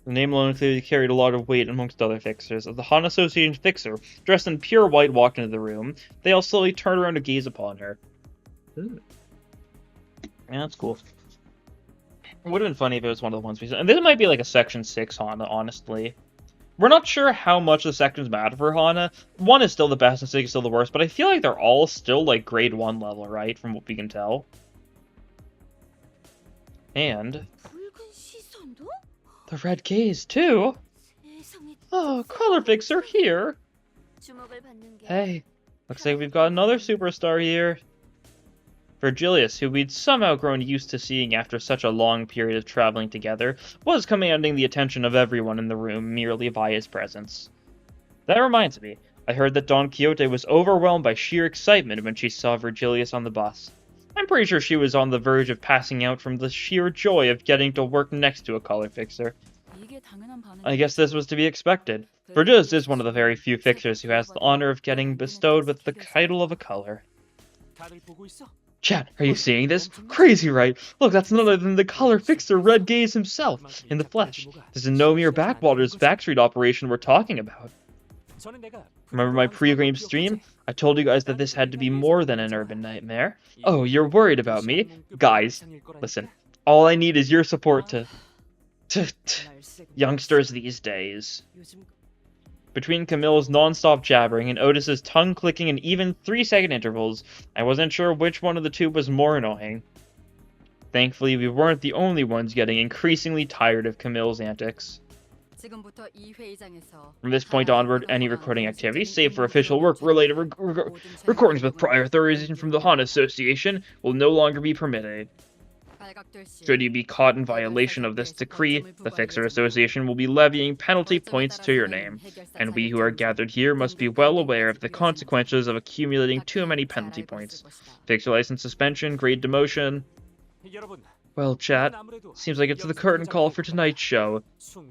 The name alone clearly carried a lot of weight amongst other fixers. As the Han Association fixer, dressed in pure white, walked into the room, they all slowly turned around to gaze upon her. Ooh. Yeah, that's cool. It would have been funny if it was one of the ones we saw. And this might be like a Section 6 Hana, honestly. We're not sure how much the sections matter for Hana. 1 is still the best and 6 is still the worst, but I feel like they're all still like grade 1 level, right? From what we can tell. And... the red gaze, too? Oh, color fixer here! Hey, looks like we've got another superstar here. Virgilius, who we'd somehow grown used to seeing after such a long period of traveling together, was commanding the attention of everyone in the room merely by his presence. That reminds me, I heard that Don Quixote was overwhelmed by sheer excitement when she saw Virgilius on the bus. I'm pretty sure she was on the verge of passing out from the sheer joy of getting to work next to a color fixer. I guess this was to be expected. Virgilius is one of the very few fixers who has the honor of getting bestowed with the title of a color. Chat, are you seeing this? Crazy, right? Look, that's none other than the color fixer Red Gaze himself, in the flesh. This is no mere backwaters backstreet operation we're talking about. Remember my pre-game stream? I told you guys that this had to be more than an urban nightmare. Oh, you're worried about me? Guys, listen, all I need is your support to youngsters these days. Between Camille's non-stop jabbering and Otis's tongue-clicking in even 3-second intervals, I wasn't sure which one of the two was more annoying. Thankfully, we weren't the only ones getting increasingly tired of Camille's antics. From this point onward, any recording activity, save for official work-related recordings with prior authorization from the Honda Association, will no longer be permitted. Should you be caught in violation of this decree, the Fixer Association will be levying penalty points to your name, and we who are gathered here must be well aware of the consequences of accumulating too many penalty points. Fixer license suspension, grade demotion. Well, chat, seems like it's the curtain call for tonight's show.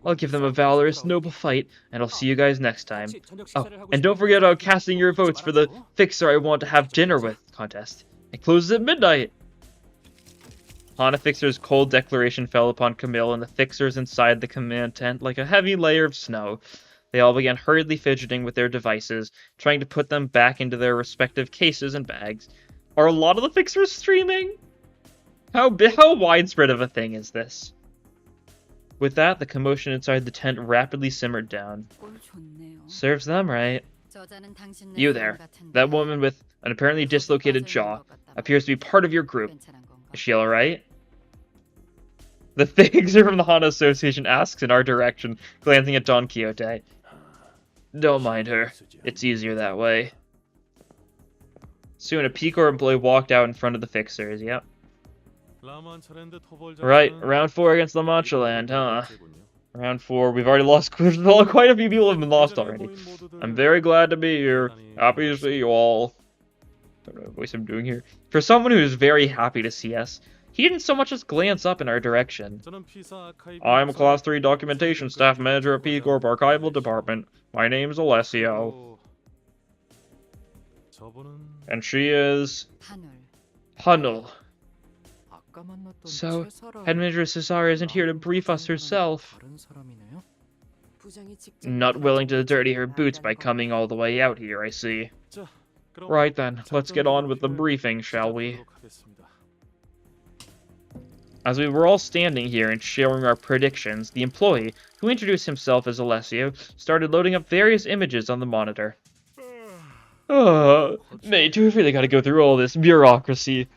I'll give them a valorous, noble fight, and I'll see you guys next time. Oh, and don't forget about casting your votes for the Fixer I Want to Have Dinner With contest. It closes at midnight! Hana Fixer's cold declaration fell upon Camille and the Fixers inside the command tent like a heavy layer of snow. They all began hurriedly fidgeting with their devices, trying to put them back into their respective cases and bags. Are a lot of the Fixers streaming? How widespread of a thing is this? With that, the commotion inside the tent rapidly simmered down. Serves them right. You there, that woman with an apparently dislocated jaw, appears to be part of your group. Is she alright? The Fixer from the Honda Association asks in our direction, glancing at Don Quixote. Don't mind her. It's easier that way. Soon a P-Corps employee walked out in front of the Fixers, yep. Right, round 4 against La Mancha Land, huh? Round 4, we've already lost, quite a few people have been lost already. I'm very glad to be here. Happy to see you all. I don't know what voice I'm doing here. For someone who is very happy to see us, he didn't so much as glance up in our direction. I'm a Class 3 Documentation Staff Manager at P-Corp Archival Department. My name's Alessio. And she is... Hunnel. So, Headmistress Cesare isn't here to brief us herself. Not willing to dirty her boots by coming all the way out here, I see. Right then, let's get on with the briefing, shall we? As we were all standing here and sharing our predictions, the employee, who introduced himself as Alessio, started loading up various images on the monitor. Mate, we've really got to go through all this bureaucracy.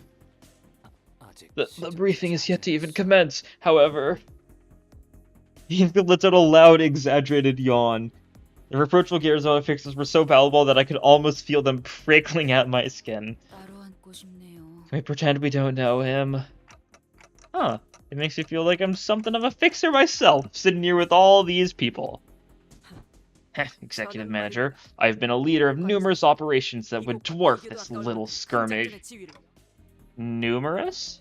The briefing is yet to even commence, however. He lets out a loud, exaggerated yawn. The reproachful gears of fixes were so palpable that I could almost feel them prickling at my skin. Can we pretend we don't know him? Huh. It makes me feel like I'm something of a fixer myself, sitting here with all these people. Executive Manager, I've been a leader of numerous operations that would dwarf this little skirmish. Numerous?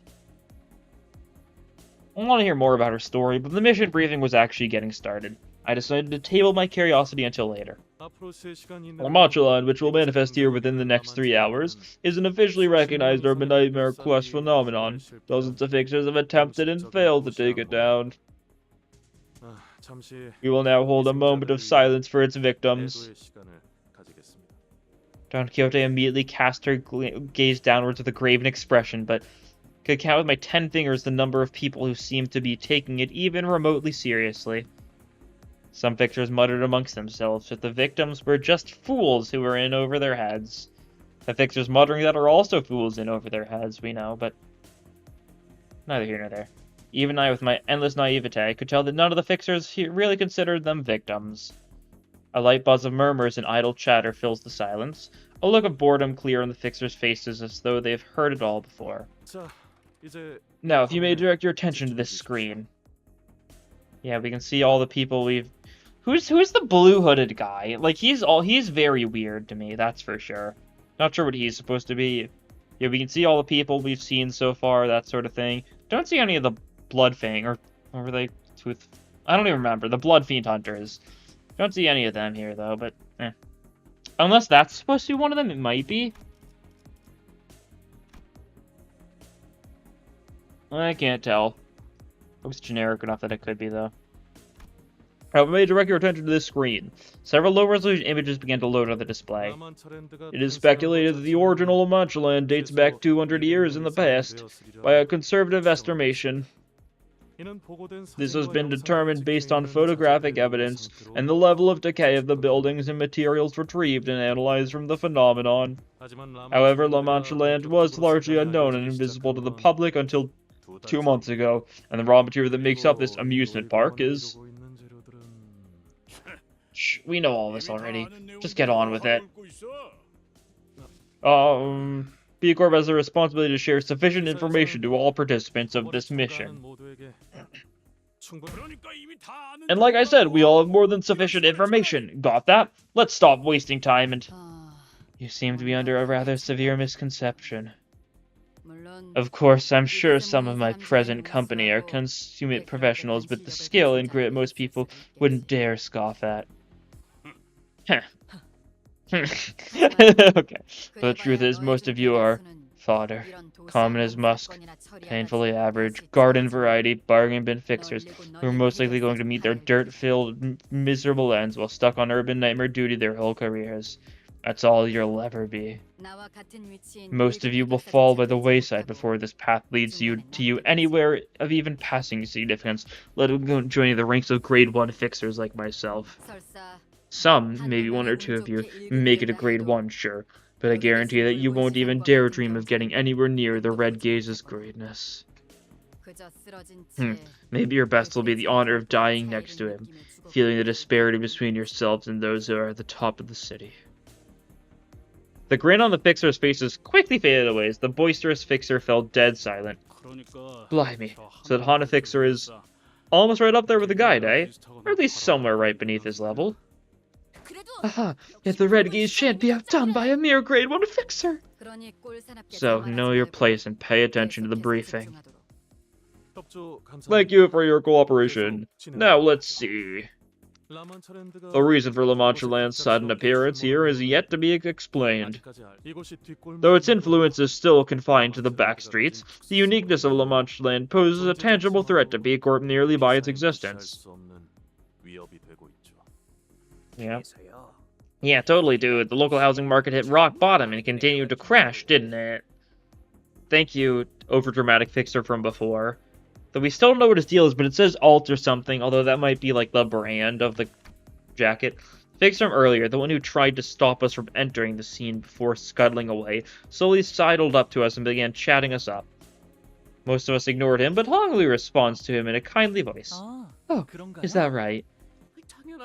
I want to hear more about her story, but the mission briefing was actually getting started. I decided to table my curiosity until later. La Mancha Land, which will manifest here within the next 3 hours, is an officially recognized urban nightmare quest phenomenon. Dozens of fixers have attempted and failed to take it down. We will now hold a moment of silence for its victims. Don Quixote immediately cast her gaze downwards with a graven expression, but could count with my 10 fingers the number of people who seemed to be taking it even remotely seriously. Some fixers muttered amongst themselves that the victims were just fools who were in over their heads. The fixers muttering that are also fools in over their heads, we know, but neither here nor there. Even I, with my endless naivete, could tell that none of the fixers really considered them victims. A light buzz of murmurs and idle chatter fills the silence. A look of boredom clear on the fixers' faces as though they've heard it all before. Now, if you may direct your attention to this screen. Yeah, we can see all the people we've... Who's the blue-hooded guy? Like, he's very weird to me, that's for sure. Not sure what he's supposed to be. Yeah, we can see all the people we've seen so far, that sort of thing. Don't see any of the Bloodfang, or what were they? I don't even remember. The Blood Fiend Hunters. Don't see any of them here, though, but eh. Unless that's supposed to be one of them, it might be. I can't tell. Looks generic enough that it could be, though. Alright, we may direct your attention to this screen. Several low-resolution images began to load on the display. It is speculated that the original La Mancha land dates back 200 years in the past. By a conservative estimation, this has been determined based on photographic evidence and the level of decay of the buildings and materials retrieved and analyzed from the phenomenon. However, La Mancha land was largely unknown and invisible to the public until 2 months ago, and the raw material that makes up this amusement park is... Shh, we know all this already. Just get on with it. B Corp has a responsibility to share sufficient information to all participants of this mission. And like I said, we all have more than sufficient information. Got that? Let's stop wasting time and... You seem to be under a rather severe misconception. Of course, I'm sure some of my present company are consummate professionals with the skill and grit most people wouldn't dare scoff at. Heh. Okay, but the truth is, most of you are fodder, common as musk, painfully average, garden variety, bargain bin fixers, who are most likely going to meet their dirt-filled, miserable ends while stuck on urban nightmare duty their whole careers. That's all you'll ever be. Most of you will fall by the wayside before this path leads to you anywhere of even passing significance, let alone joining the ranks of grade 1 fixers like myself. Some, maybe one or two of you, make it a grade 1, sure, but I guarantee that you won't even dare dream of getting anywhere near the Red Gaze's greatness. Maybe your best will be the honor of dying next to him, feeling the disparity between yourselves and those who are at the top of the city. The grin on the fixer's faces quickly faded away as the boisterous fixer fell dead silent. Blimey, so that Hana Fixer is almost right up there with the guide, eh? Or at least somewhere right beneath his level. Aha, yet the Red Gaze shan't be outdone by a mere grade 1 fixer! So, know your place and pay attention to the briefing. Thank you for your cooperation. Now let's see. The reason for La Mancha Land's sudden appearance here is yet to be explained. Though its influence is still confined to the back streets, the uniqueness of La Mancha Land poses a tangible threat to B Corp merely by its existence. Yeah, totally, dude. The local housing market hit rock bottom and continued to crash, didn't it? Thank you, overdramatic fixer from before. Though we still don't know what his deal is, but it says alt or something, although that might be like the brand of the jacket. Fixer from earlier, the one who tried to stop us from entering the scene before scuttling away, slowly sidled up to us and began chatting us up. Most of us ignored him, but Honglu responds to him in a kindly voice. Oh, is that right?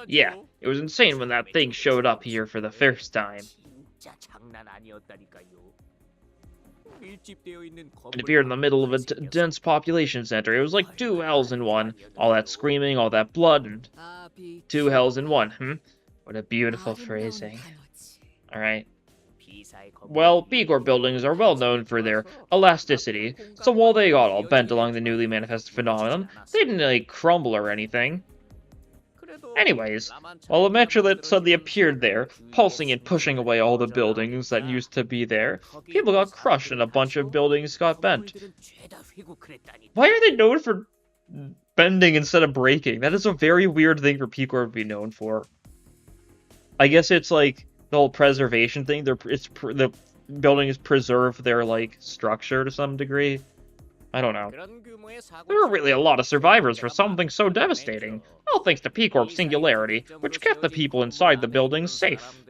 Yeah, it was insane when that thing showed up here for the first time. It appeared in the middle of a dense population center. It was like 2 hells in one. All that screaming, all that blood, and 2 hells in one, What a beautiful phrasing. Alright. Well, B Corp buildings are well known for their elasticity, so while they got all bent along the newly manifested phenomenon, they didn't like crumble or anything. Anyways, while a metrolit suddenly appeared there, pulsing and pushing away all the buildings that used to be there, people got crushed and a bunch of buildings got bent. Why are they known for bending instead of breaking? That is a very weird thing for P Corp to be known for. I guess it's like the whole preservation thing. The buildings preserve their like structure to some degree. I don't know. There were really a lot of survivors for something so devastating, all thanks to P Corp's singularity, which kept the people inside the buildings safe.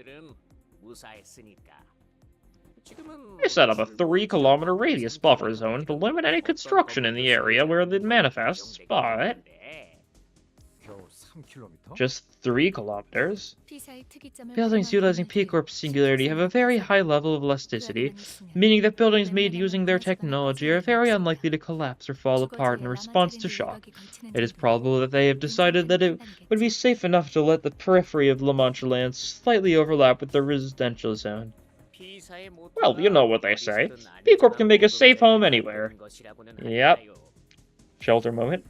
They set up a 3-kilometer radius buffer zone to limit any construction in the area where it manifests, but... Just 3 kilometers. Buildings utilizing P-Corp singularity have a very high level of elasticity, meaning that buildings made using their technology are very unlikely to collapse or fall apart in response to shock. It is probable that they have decided that it would be safe enough to let the periphery of La Mancha land slightly overlap with the residential zone. Well, you know what they say. P-Corp can make a safe home anywhere. Yep. Shelter moment.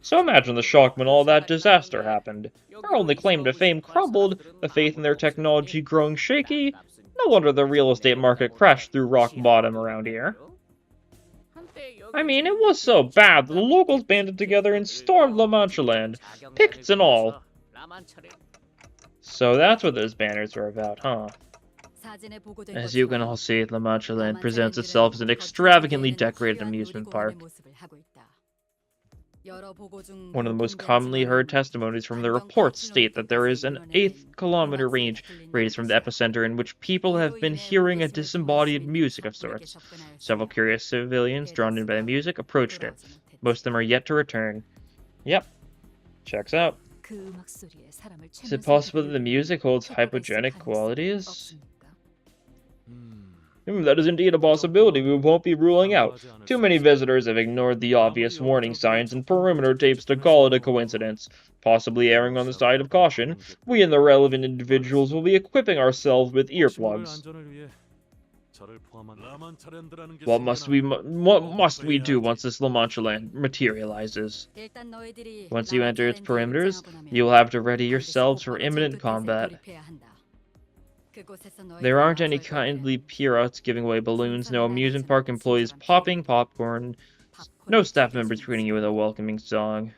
So imagine the shock when all that disaster happened. Their only claim to fame crumbled, the faith in their technology growing shaky. No wonder the real estate market crashed through rock bottom around here. I mean, it was so bad that the locals banded together and stormed La Mancha land, pickets and all. So that's what those banners are about, huh? As you can all see, La Mancha land presents itself as an extravagantly decorated amusement park. One of the most commonly heard testimonies from the reports state that there is an 8-kilometer range radius from the epicenter in which people have been hearing a disembodied music of sorts. Several curious civilians, drawn in by the music, approached it. Most of them are yet to return. Yep. Checks out. Is it possible that the music holds hypogenic qualities? That is indeed a possibility we won't be ruling out. Too many visitors have ignored the obvious warning signs and perimeter tapes to call it a coincidence. Possibly erring on the side of caution, we and the relevant individuals will be equipping ourselves with earplugs. What must we do once this La Mancha land materializes? Once you enter its perimeters, you will have to ready yourselves for imminent combat. There aren't any kindly Pirates giving away balloons, no amusement park employees popping popcorn, no staff members greeting you with a welcoming song.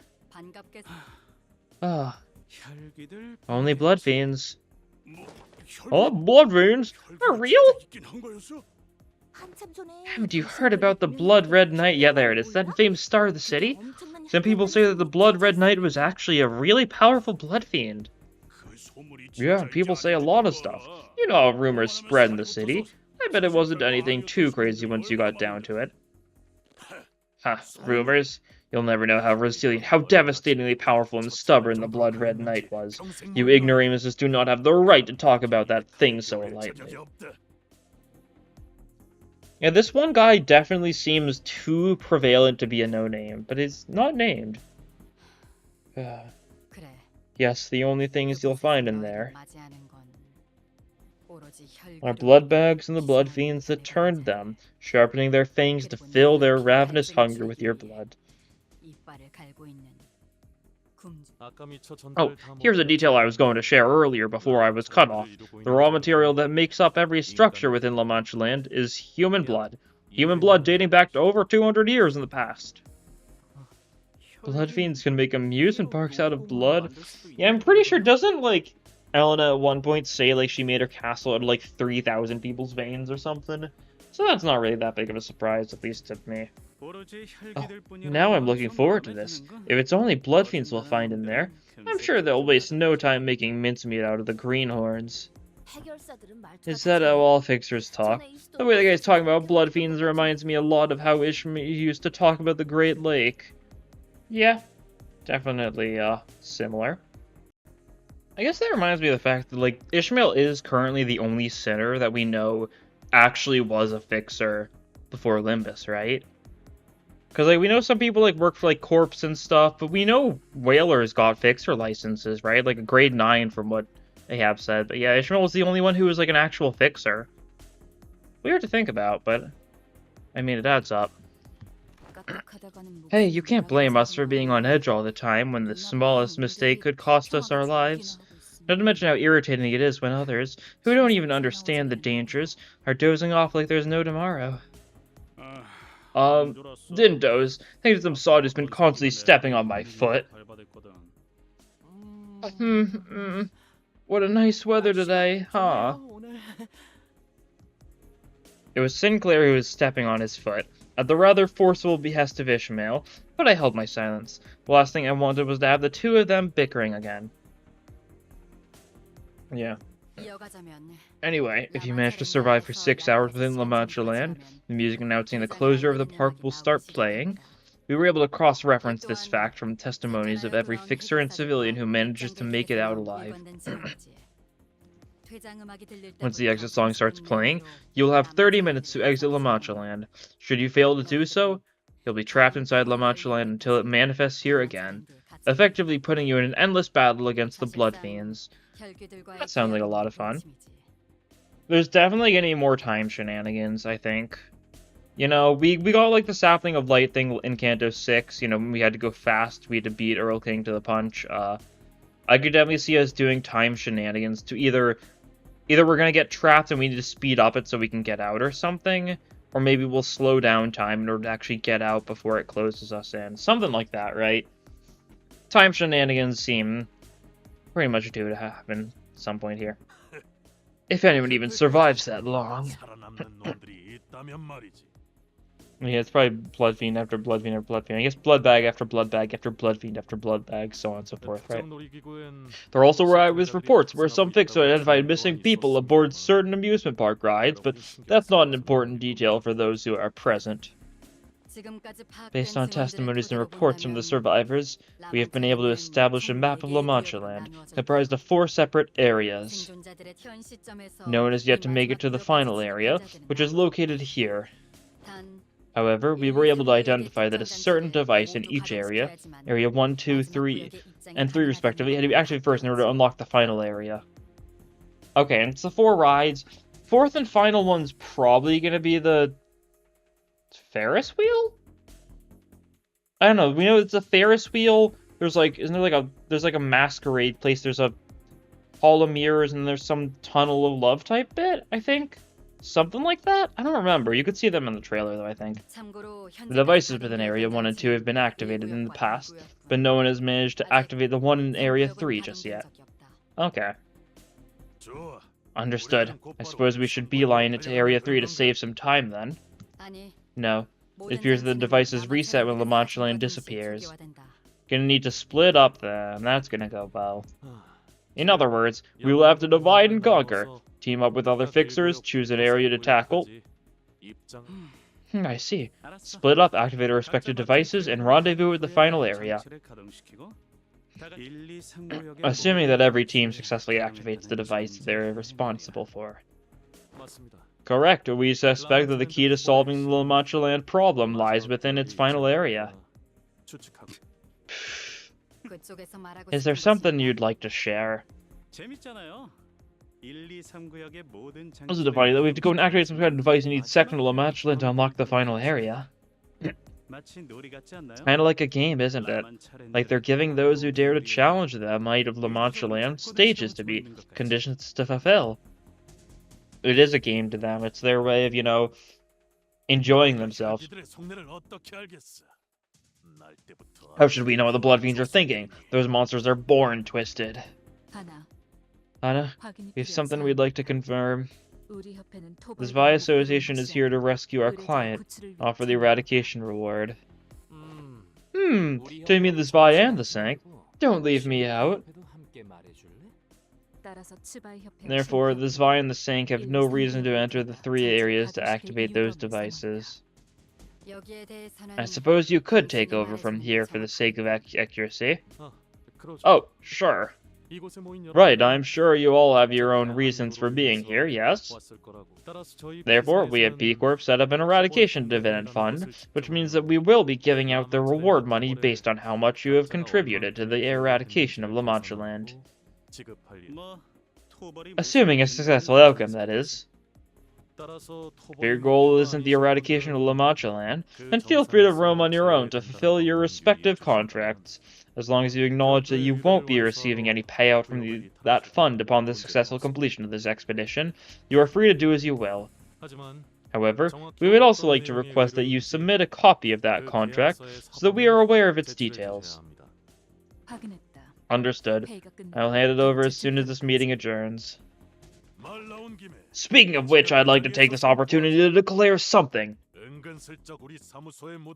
Ah, only blood fiends. Oh, blood fiends? They're real? Haven't you heard about the Blood Red Knight? Yeah, there it is, that famous star of the city. Some people say that the Blood Red Knight was actually a really powerful blood fiend. Yeah, people say a lot of stuff. You know how rumors spread in the city. I bet it wasn't anything too crazy once you got down to it. Huh, rumors? You'll never know how resilient, how devastatingly powerful and stubborn the Blood Red Knight was. You ignoramuses do not have the right to talk about that thing so lightly. Yeah, this one guy definitely seems too prevalent to be a no-name, but he's not named. Yes, the only things you'll find in there are blood bags and the blood fiends that turned them, sharpening their fangs to fill their ravenous hunger with your blood. Oh, here's a detail I was going to share earlier before I was cut off. The raw material that makes up every structure within La Mancha land is human blood. Human blood dating back to over 200 years in the past. Blood fiends can make amusement parks out of blood. Yeah, I'm pretty sure, doesn't, like, Elena at one point say, like, she made her castle out of, like, 3,000 people's veins or something? So that's not really that big of a surprise, at least to me. Oh, now I'm looking forward to this. If it's only blood fiends we'll find in there, I'm sure they'll waste no time making mincemeat out of the greenhorns. Is that how all fixers talk? The way the guy's talking about blood fiends reminds me a lot of how Ishmael used to talk about the Great Lake. Yeah, definitely, similar. I guess that reminds me of the fact that, like, Ishmael is currently the only sinner that we know actually was a fixer before Limbus, right? Because, like, we know some people, like, work for, like, Corps and stuff, but we know whalers got fixer licenses, right? Like, a grade 9 from what Ahab said. But yeah, Ishmael was the only one who was, like, an actual fixer. Weird to think about, but, I mean, it adds up. Hey, you can't blame us for being on edge all the time when the smallest mistake could cost us our lives. Not to mention how irritating it is when others, who don't even understand the dangers, are dozing off like there's no tomorrow. Didn't doze. Thanks to some sod who's been constantly stepping on my foot. What a nice weather today, huh? It was Sinclair who was stepping on his foot, at the rather forceful behest of Ishmael, but I held my silence. The last thing I wanted was to have the two of them bickering again. Yeah. Anyway, if you manage to survive for 6 hours within La Mancha land, the music announcing the closure of the park will start playing. We were able to cross-reference this fact from testimonies of every fixer and civilian who manages to make it out alive. Once the exit song starts playing, you'll have 30 minutes to exit La Mancha Land. Should you fail to do so, you'll be trapped inside La Mancha Land until it manifests here again, effectively putting you in an endless battle against the Blood Fiends. That sounds like a lot of fun. There's definitely getting more time shenanigans, I think. You know, we got like the Sapling of Light thing in Canto 6, you know, we had to go fast, we had to beat Earl King to the punch. I could definitely see us doing time shenanigans to either we're gonna get trapped and we need to speed up it so we can get out or something, or maybe we'll slow down time in order to actually get out before it closes us in. Something like that, right? Time shenanigans seem pretty much due to happen at some point here. If anyone even survives that long. Yeah, it's probably Blood Fiend after Blood Fiend after Blood Fiend. I guess Blood Bag after Blood Bag after Blood Fiend after Blood Bag, so on and so forth, right? There also were eyewitness reports where some fixers identified missing people aboard certain amusement park rides, but that's not an important detail for those who are present. Based on testimonies and reports from the survivors, we have been able to establish a map of La Mancha Land, comprised of 4 separate areas. No one has yet to make it to the final area, which is located here. However, we were able to identify that a certain device in each area, Area 1, 2, 3, and 3 respectively, had to be activated first in order to unlock the final area. Okay, and it's the 4 rides. 4th and final one's probably going to be the Ferris wheel? I don't know, we know it's a Ferris wheel. There's like, isn't there like a masquerade place, there's a hall of mirrors, and there's some tunnel of love type bit, I think? Something like that? I don't remember. You could see them in the trailer, though, I think. The devices within Area 1 and 2 have been activated in the past, but no one has managed to activate the one in Area 3 just yet. Okay. Understood. I suppose we should beeline it to Area 3 to save some time, then. No. It appears the device is reset when La Mancha Land disappears. Gonna need to split up, then. That's gonna go well. In other words, we will have to divide and conquer. Team up with other fixers, choose an area to tackle. I see. Split up, activate our respective devices, and rendezvous at the final area. Assuming that every team successfully activates the device they're responsible for. Correct. We suspect that the key to solving the La Mancha Land problem lies within its final area. Is there something you'd like to share? Also defining that we have to go and activate some kind of device and need second La Mancha Land to unlock the final area. It's kind of like a game, isn't it? Like they're giving those who dare to challenge the might of La Mancha Land stages to beat, conditions to fulfill. It is a game to them. It's their way of, you know, enjoying themselves. How should we know what the Blood Fiends are thinking? Those monsters are born twisted. Anna, we have something we'd like to confirm. The Spy Association is here to rescue our client, offer the eradication reward. Do you mean the Spy and the Sank? Don't leave me out. Therefore, the Spy and the Sank have no reason to enter the 3 areas to activate those devices. I suppose you could take over from here for the sake of accuracy. Oh, sure. Right, I'm sure you all have your own reasons for being here, yes? Therefore, we at P Corp set up an eradication dividend fund, which means that we will be giving out the reward money based on how much you have contributed to the eradication of La Mancha Land. Assuming a successful outcome, that is. If your goal isn't the eradication of La Mancha Land, then feel free to roam on your own to fulfill your respective contracts. As long as you acknowledge that you won't be receiving any payout from that fund upon the successful completion of this expedition, you are free to do as you will. However, we would also like to request that you submit a copy of that contract so that we are aware of its details. Understood. I'll hand it over as soon as this meeting adjourns. Speaking of which, I'd like to take this opportunity to declare something.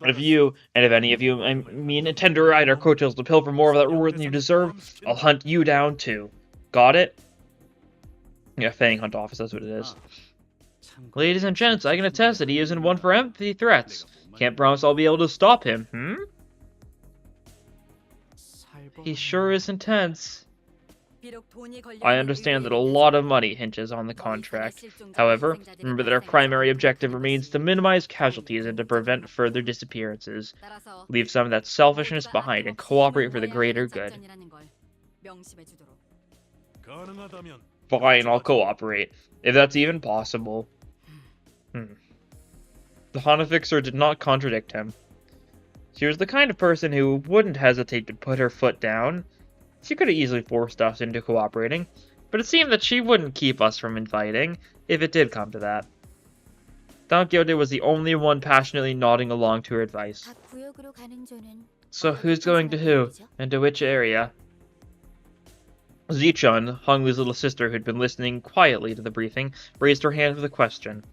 If you, and if any of you, intend to ride our coattails to pilfer more of that reward than you deserve, I'll hunt you down too. Got it? Yeah, Fanghunt office, that's what it is. Ladies and gents, I can attest that he isn't one for empathy threats. Can't promise I'll be able to stop him, He sure is intense. I understand that a lot of money hinges on the contract. However, remember that our primary objective remains to minimize casualties and to prevent further disappearances. Leave some of that selfishness behind and cooperate for the greater good. Fine, I'll cooperate, if that's even possible. The Hanafixer did not contradict him. She was the kind of person who wouldn't hesitate to put her foot down. She could have easily forced us into cooperating, but it seemed that she wouldn't keep us from inviting, if it did come to that. Don Quixote was the only one passionately nodding along to her advice. So who's going to who, and to which area? Zichun, Honglu's little sister who'd been listening quietly to the briefing, raised her hand with a question.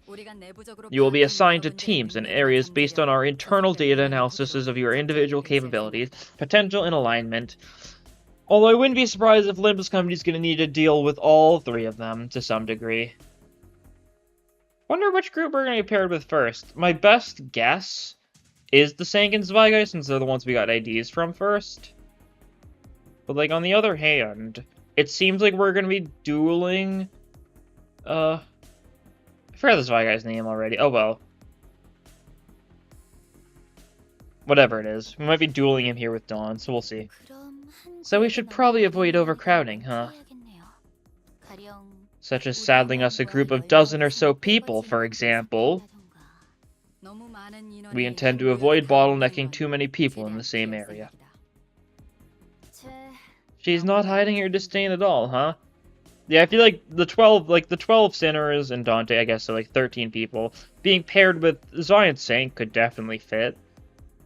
You will be assigned to teams and areas based on our internal data analysis of your individual capabilities, potential, and alignment. Although I wouldn't be surprised if Limbus Company's going to need to deal with all three of them, to some degree. Wonder which group we're going to be paired with first. My best guess is the Sankin Zweigei, since they're the ones we got IDs from first. But, like, on the other hand, it seems like we're going to be dueling... I forgot the Zweigei's name already. Oh, well. Whatever it is. We might be dueling him here with Dawn, so we'll see. So we should probably avoid overcrowding, huh? Such as saddling us a group of dozen or so people, for example. We intend to avoid bottlenecking too many people in the same area. She's not hiding her disdain at all, huh? Yeah, I feel like the 12 sinners and Dante, I guess, so like 13 people, being paired with Zion Saint could definitely fit.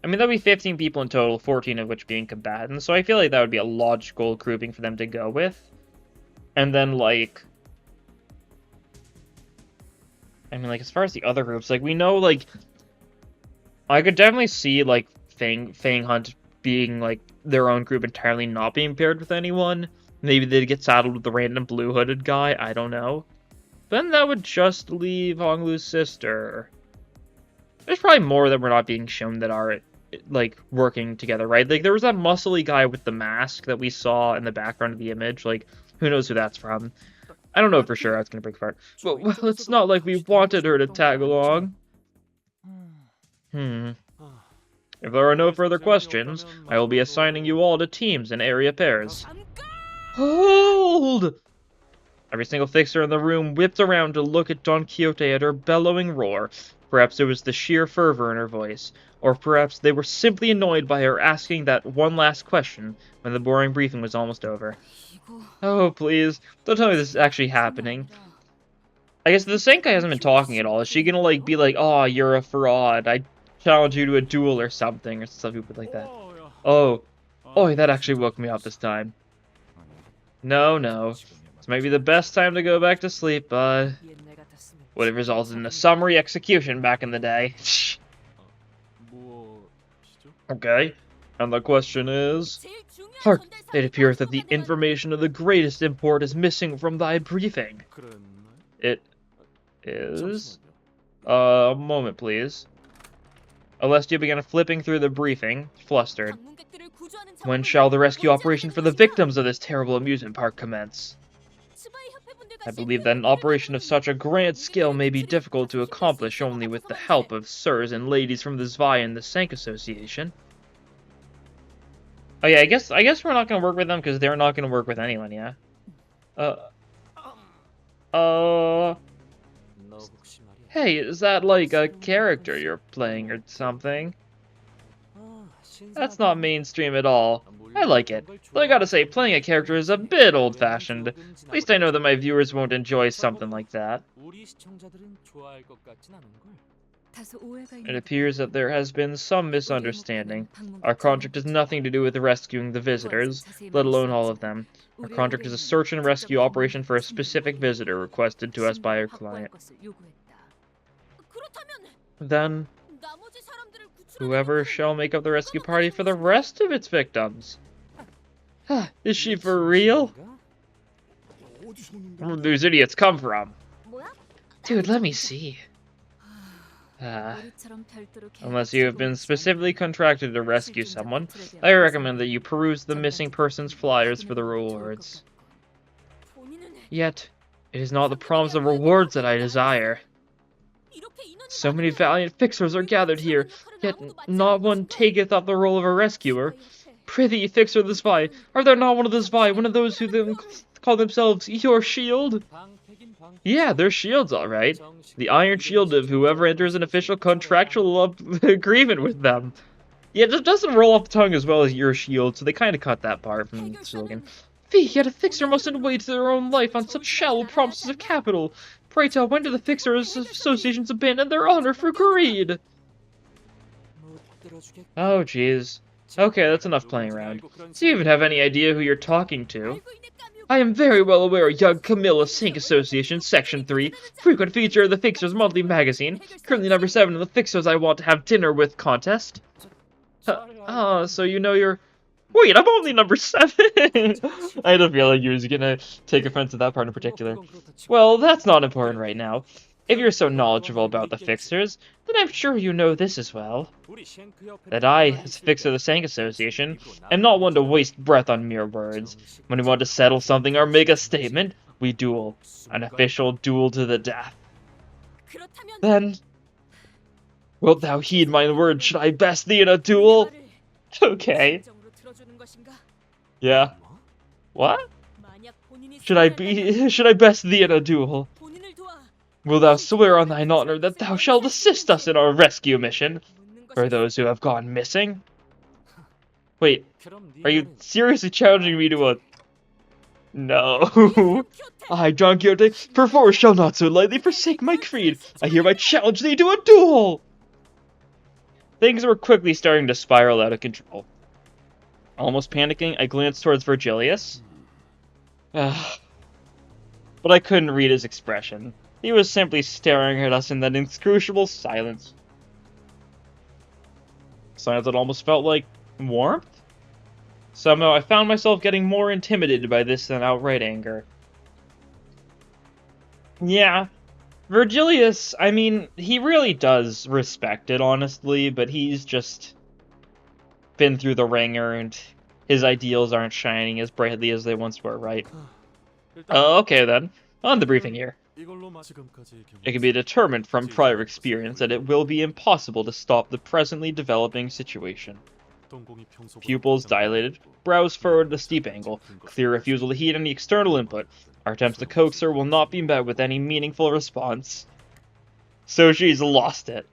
I mean, that'd be 15 people in total, 14 of which being combatants, so I feel like that would be a logical grouping for them to go with. And then, like... I mean, like, as far as the other groups, like, we know, like... I could definitely see, like, Fanghunt being, like, their own group entirely not being paired with anyone. Maybe they'd get saddled with the random blue-hooded guy, I don't know. Then that would just leave Honglu's sister. There's probably more that we're not being shown that are, like, working together, right? Like, there was that muscly guy with the mask that we saw in the background of the image. Like, who knows who that's from? I don't know for sure how it's going to break apart. But, well, it's not like we wanted her to tag along. If there are no further questions, I will be assigning you all to teams and area pairs. Hold! Every single fixer in the room whipped around to look at Don Quixote at her bellowing roar. Perhaps it was the sheer fervor in her voice, or perhaps they were simply annoyed by her asking that one last question when the boring briefing was almost over. Oh, please, don't tell me this is actually happening. I guess the Senkai hasn't been talking at all. Is she gonna, like, be like, oh, you're a fraud, I challenge you to a duel or something, or some stupid like that. Oh, that actually woke me up this time. No, this might be the best time to go back to sleep, but would have resulted in a summary execution back in the day. Okay, and the question is... Hark, it appears that the information of the greatest import is missing from thy briefing. It is... A moment, please. Alestia began flipping through the briefing, flustered. When shall the rescue operation for the victims of this terrible amusement park commence? I believe that an operation of such a grand scale may be difficult to accomplish only with the help of sirs and ladies from the Zwei and the Sank Association. Oh yeah, I guess we're not gonna work with them because they're not gonna work with anyone, yeah? Hey, is that like a character you're playing or something? That's not mainstream at all. I like it, but I gotta say, playing a character is a bit old-fashioned. At least I know that my viewers won't enjoy something like that. It appears that there has been some misunderstanding. Our contract has nothing to do with rescuing the visitors, let alone all of them. Our contract is a search and rescue operation for a specific visitor requested to us by our client. Then, whoever shall make up the rescue party for the rest of its victims. Is she for real? Where do these idiots come from? Dude, let me see. Unless you have been specifically contracted to rescue someone, I recommend that you peruse the missing persons flyers for the rewards. Yet, it is not the promise of rewards that I desire. So many valiant fixers are gathered here, yet not one taketh up the role of a rescuer. Prithee, fixer the spy, are there not one of the spy, one of those who call themselves your shield? Yeah, they're shields, alright. The iron shield of whoever enters an official contractual agreement with them. Yeah, it just doesn't roll off the tongue as well as your shield, so they kind of cut that part from the slogan. Fee, yet a fixer mustn't wait their own life on such shallow promises of capital. Pray tell, when do the Fixers Associations abandon their honor for greed? Oh, jeez. Okay, that's enough playing around. Do you even have any idea who you're talking to? I am very well aware of young Camilla Sink Association, Section 3, frequent feature of the Fixers Monthly Magazine, currently number 7 in the Fixers I Want to Have Dinner With contest. So you know you're... Wait, I'm only number 7! I had a feeling you was gonna take offense to that part in particular. Well, that's not important right now. If you're so knowledgeable about the Fixers, then I'm sure you know this as well. That I, as a Fixer of the Sank Association, am not one to waste breath on mere words. When we want to settle something or make a statement, we duel. An official duel to the death. Then, wilt thou heed my word should I best thee in a duel? Okay. Yeah. What? Should I best thee in a duel? Will thou swear on thine honor that thou shalt assist us in our rescue mission? For those who have gone missing? Wait, are you seriously challenging me to a... No. I, Don Quixote, perforce shall not so lightly forsake my creed. I hereby challenge thee to a duel! Things were quickly starting to spiral out of control. Almost panicking, I glanced towards Virgilius. But I couldn't read his expression. He was simply staring at us in that inscrutable silence. Silence that almost felt like warmth? Somehow I found myself getting more intimidated by this than outright anger. Yeah, Virgilius, I mean, he really does respect it, honestly, but he's just been through the ringer, and his ideals aren't shining as brightly as they once were, right? Okay then, on the briefing here. It can be determined from prior experience that it will be impossible to stop the presently developing situation. Pupils dilated, brows furrowed at a steep angle, clear refusal to heed any external input. Our attempts to coax her will not be met with any meaningful response. So she's lost it.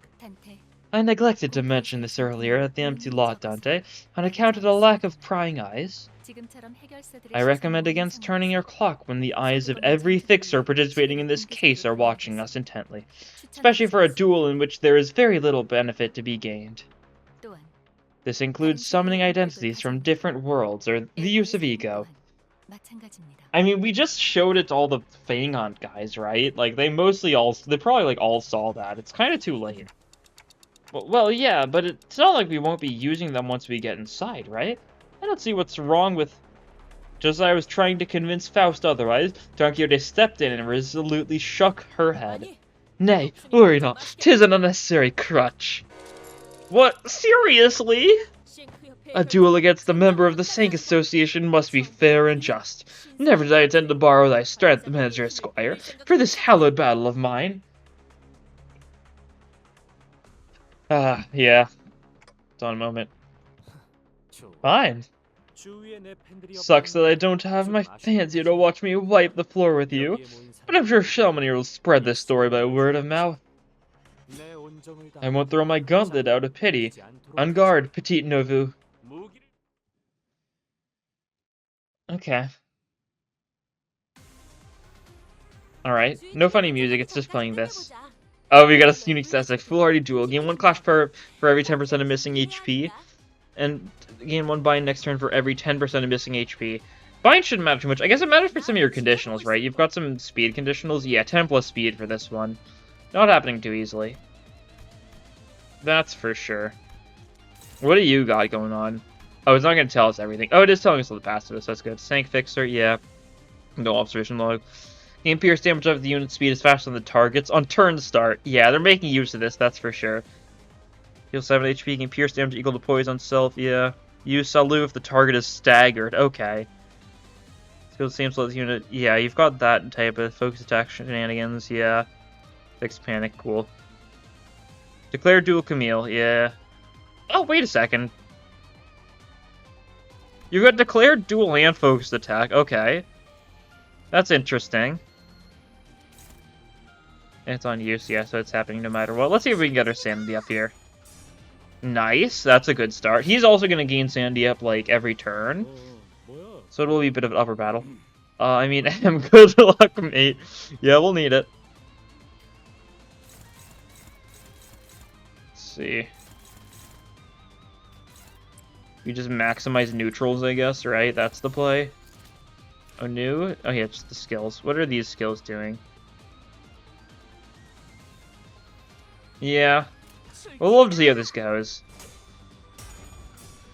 I neglected to mention this earlier at the empty lot, Dante, on account of the lack of prying eyes. I recommend against turning your clock when the eyes of every fixer participating in this case are watching us intently, especially for a duel in which there is very little benefit to be gained. This includes summoning identities from different worlds, or the use of ego. I mean, we just showed it to all the Fanghunt guys, right? Like, they probably, like, all saw that. It's kind of too late. Well, yeah, but it's not like we won't be using them once we get inside, right? I don't see what's wrong with... Just as I was trying to convince Faust otherwise, Don Quixote stepped in and resolutely shook her head. Nay, worry not, 'tis an unnecessary crutch. What? Seriously? A duel against a member of the Sank Association must be fair and just. Never did I intend to borrow thy strength, Manager Esquire, for this hallowed battle of mine. Yeah. Hold on a moment. Fine. Sucks that I don't have my fans here to watch me wipe the floor with you, but I'm sure Shelmany will spread this story by word of mouth. I won't throw my gauntlet out of pity. On guard, petite nouveau. Okay. Alright, no funny music, it's just playing this. Oh, we got a unique statistic. Foolhardy duel. Gain 1 clash for every 10% of missing HP. And gain 1 bind next turn for every 10% of missing HP. Bind shouldn't matter too much. I guess it matters for some of your conditionals, right? You've got some speed conditionals. Yeah, 10 plus speed for this one. Not happening too easily. That's for sure. What do you got going on? Oh, it's not going to tell us everything. Oh, it is telling us all the passive, so that's good. Sank Fixer, yeah. No observation log. Gain pierce damage of the unit speed is faster than the targets on turn start. Yeah, they're making use of this, that's for sure. Heal 7 HP, gain pierce damage equal to poise on self, yeah. Use Salu if the target is staggered, okay. Skill the same slot as unit, yeah, you've got that type of focus attack shenanigans, yeah. Fixed panic, cool. Declare dual Camille, yeah. Oh, wait a second. You got declared dual and focused attack, okay. That's interesting. It's on use, yeah, so it's happening no matter what. Let's see if we can get our sanity up here. Nice, that's a good start. He's also going to gain sanity up, like, every turn. So it'll be a bit of an upper battle. I mean, good luck, mate. Yeah, we'll need it. Let's see. You just maximize neutrals, I guess, right? That's the play. Oh, new? Oh, yeah, just the skills. What are these skills doing? Yeah. We'll love to see how this goes.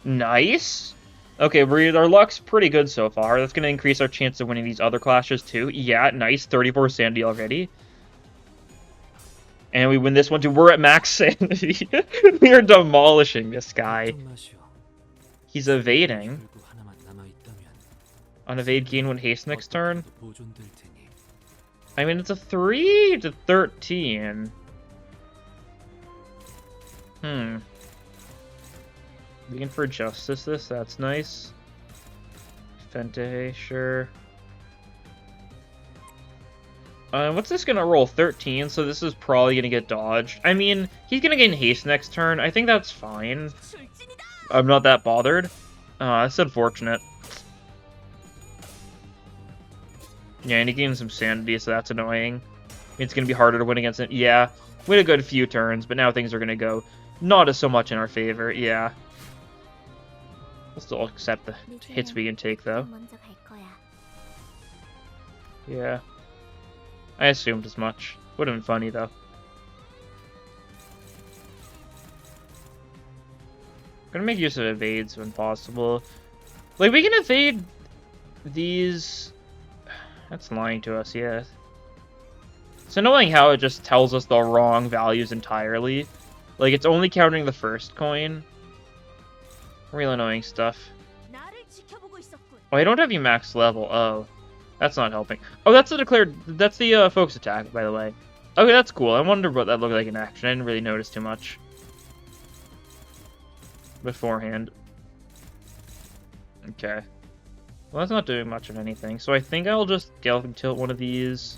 Nice! Okay, our luck's pretty good so far. That's going to increase our chance of winning these other clashes, too. Yeah, nice. 34 sanity already. And we win this one, too. We're at max sanity. We are demolishing this guy. He's evading. On evade, gain 1 haste next turn. I mean, it's a 3 to 13. Looking for justice this, that's nice. Fente, sure. What's this gonna roll? 13, so this is probably gonna get dodged. I mean, he's gonna gain haste next turn. I think that's fine. I'm not that bothered. That's unfortunate. Yeah, and he gains some sanity, so that's annoying. It's gonna be harder to win against it. Yeah, we had a good few turns, but now things are gonna go not as so much in our favor. Yeah. We'll still accept the hits we can take, though. Yeah. I assumed as much. Would have been funny, though. Gonna make use of evades when possible. Like, we can evade these... That's lying to us, yeah. It's annoying how it just tells us the wrong values entirely. Like, it's only counting the first coin. Real annoying stuff. Oh, I don't have you max level. Oh. That's not helping. Oh, that's the declared... That's the focus attack, by the way. Okay, that's cool. I wonder what that looked like in action. I didn't really notice too much beforehand. Okay. Well, that's not doing much of anything. So I think I'll just Galloping Tilt one of these.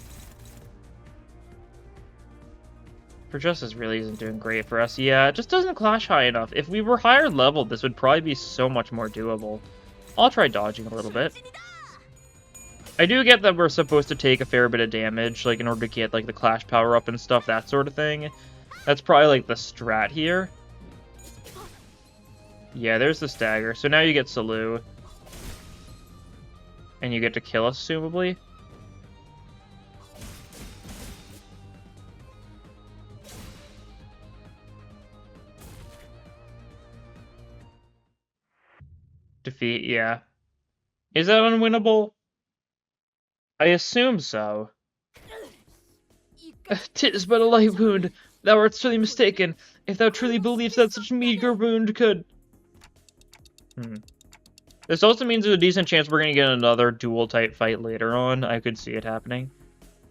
For Justice really isn't doing great for us. Yeah, it just doesn't clash high enough. If we were higher leveled, this would probably be so much more doable. I'll try dodging a little bit. I do get that we're supposed to take a fair bit of damage, like, in order to get, like, the Clash power up and stuff, that sort of thing. That's probably, like, the strat here. Yeah, there's the stagger. So now you get Salu. And you get to kill us, assumably. Defeat, yeah. Is that unwinnable? I assume so. 'Tis but a light wound. Thou art truly mistaken, if thou truly believest that such meager wound could... This also means there's a decent chance we're going to get another duel-type fight later on. I could see it happening.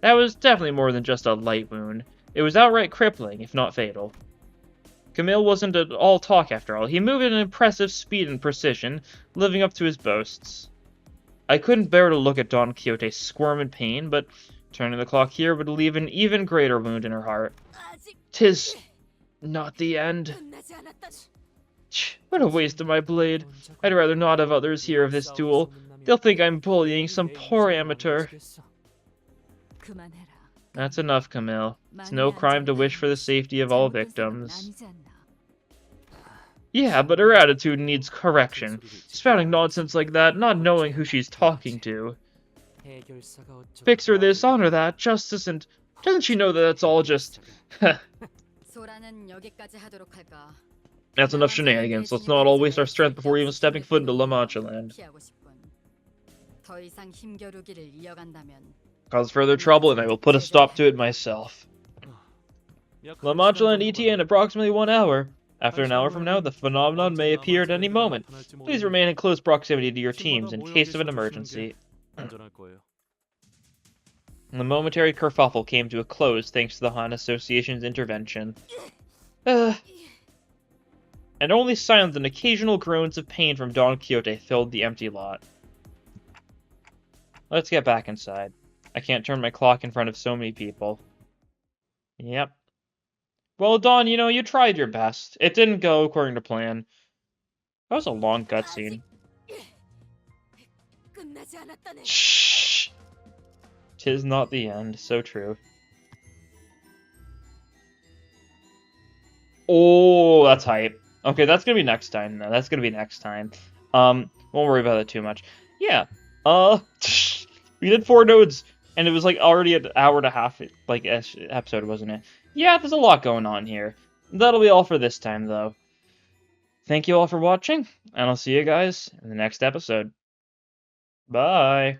That was definitely more than just a light wound. It was outright crippling, if not fatal. Camille wasn't at all talk after all. He moved at an impressive speed and precision, living up to his boasts. I couldn't bear to look at Don Quixote squirm in pain, but turning the clock here would leave an even greater wound in her heart. 'Tis not the end. What a waste of my blade. I'd rather not have others hear of this duel. They'll think I'm bullying some poor amateur. That's enough, Camille. It's no crime to wish for the safety of all victims. Yeah, but her attitude needs correction. Spouting nonsense like that, not knowing who she's talking to. Fix her this, honor that, justice, and... Doesn't she know that that's all just... That's enough shenanigans. Let's not all waste our strength before even stepping foot into La Mancha land. cause further trouble, and I will put a stop to it myself. La Mancha and ETA in approximately 1 hour. After an hour from now, the phenomenon may appear at any moment. Please remain in close proximity to your teams in case of an emergency. The momentary kerfuffle came to a close thanks to the Han Association's intervention. And only silence and occasional groans of pain from Don Quixote filled the empty lot. Let's get back inside. I can't turn my clock in front of so many people. Yep. Well, Don, you tried your best. It didn't go according to plan. That was a long cutscene. Shh! 'Tis not the end. So true. Oh, that's hype. Okay, that's gonna be next time, though. That's gonna be next time. Won't worry about it too much. Yeah. We did 4 nodes, and it was like already an hour and a half, like, episode, wasn't it? Yeah, there's a lot going on here. That'll be all for this time, though. Thank you all for watching, and I'll see you guys in the next episode. Bye!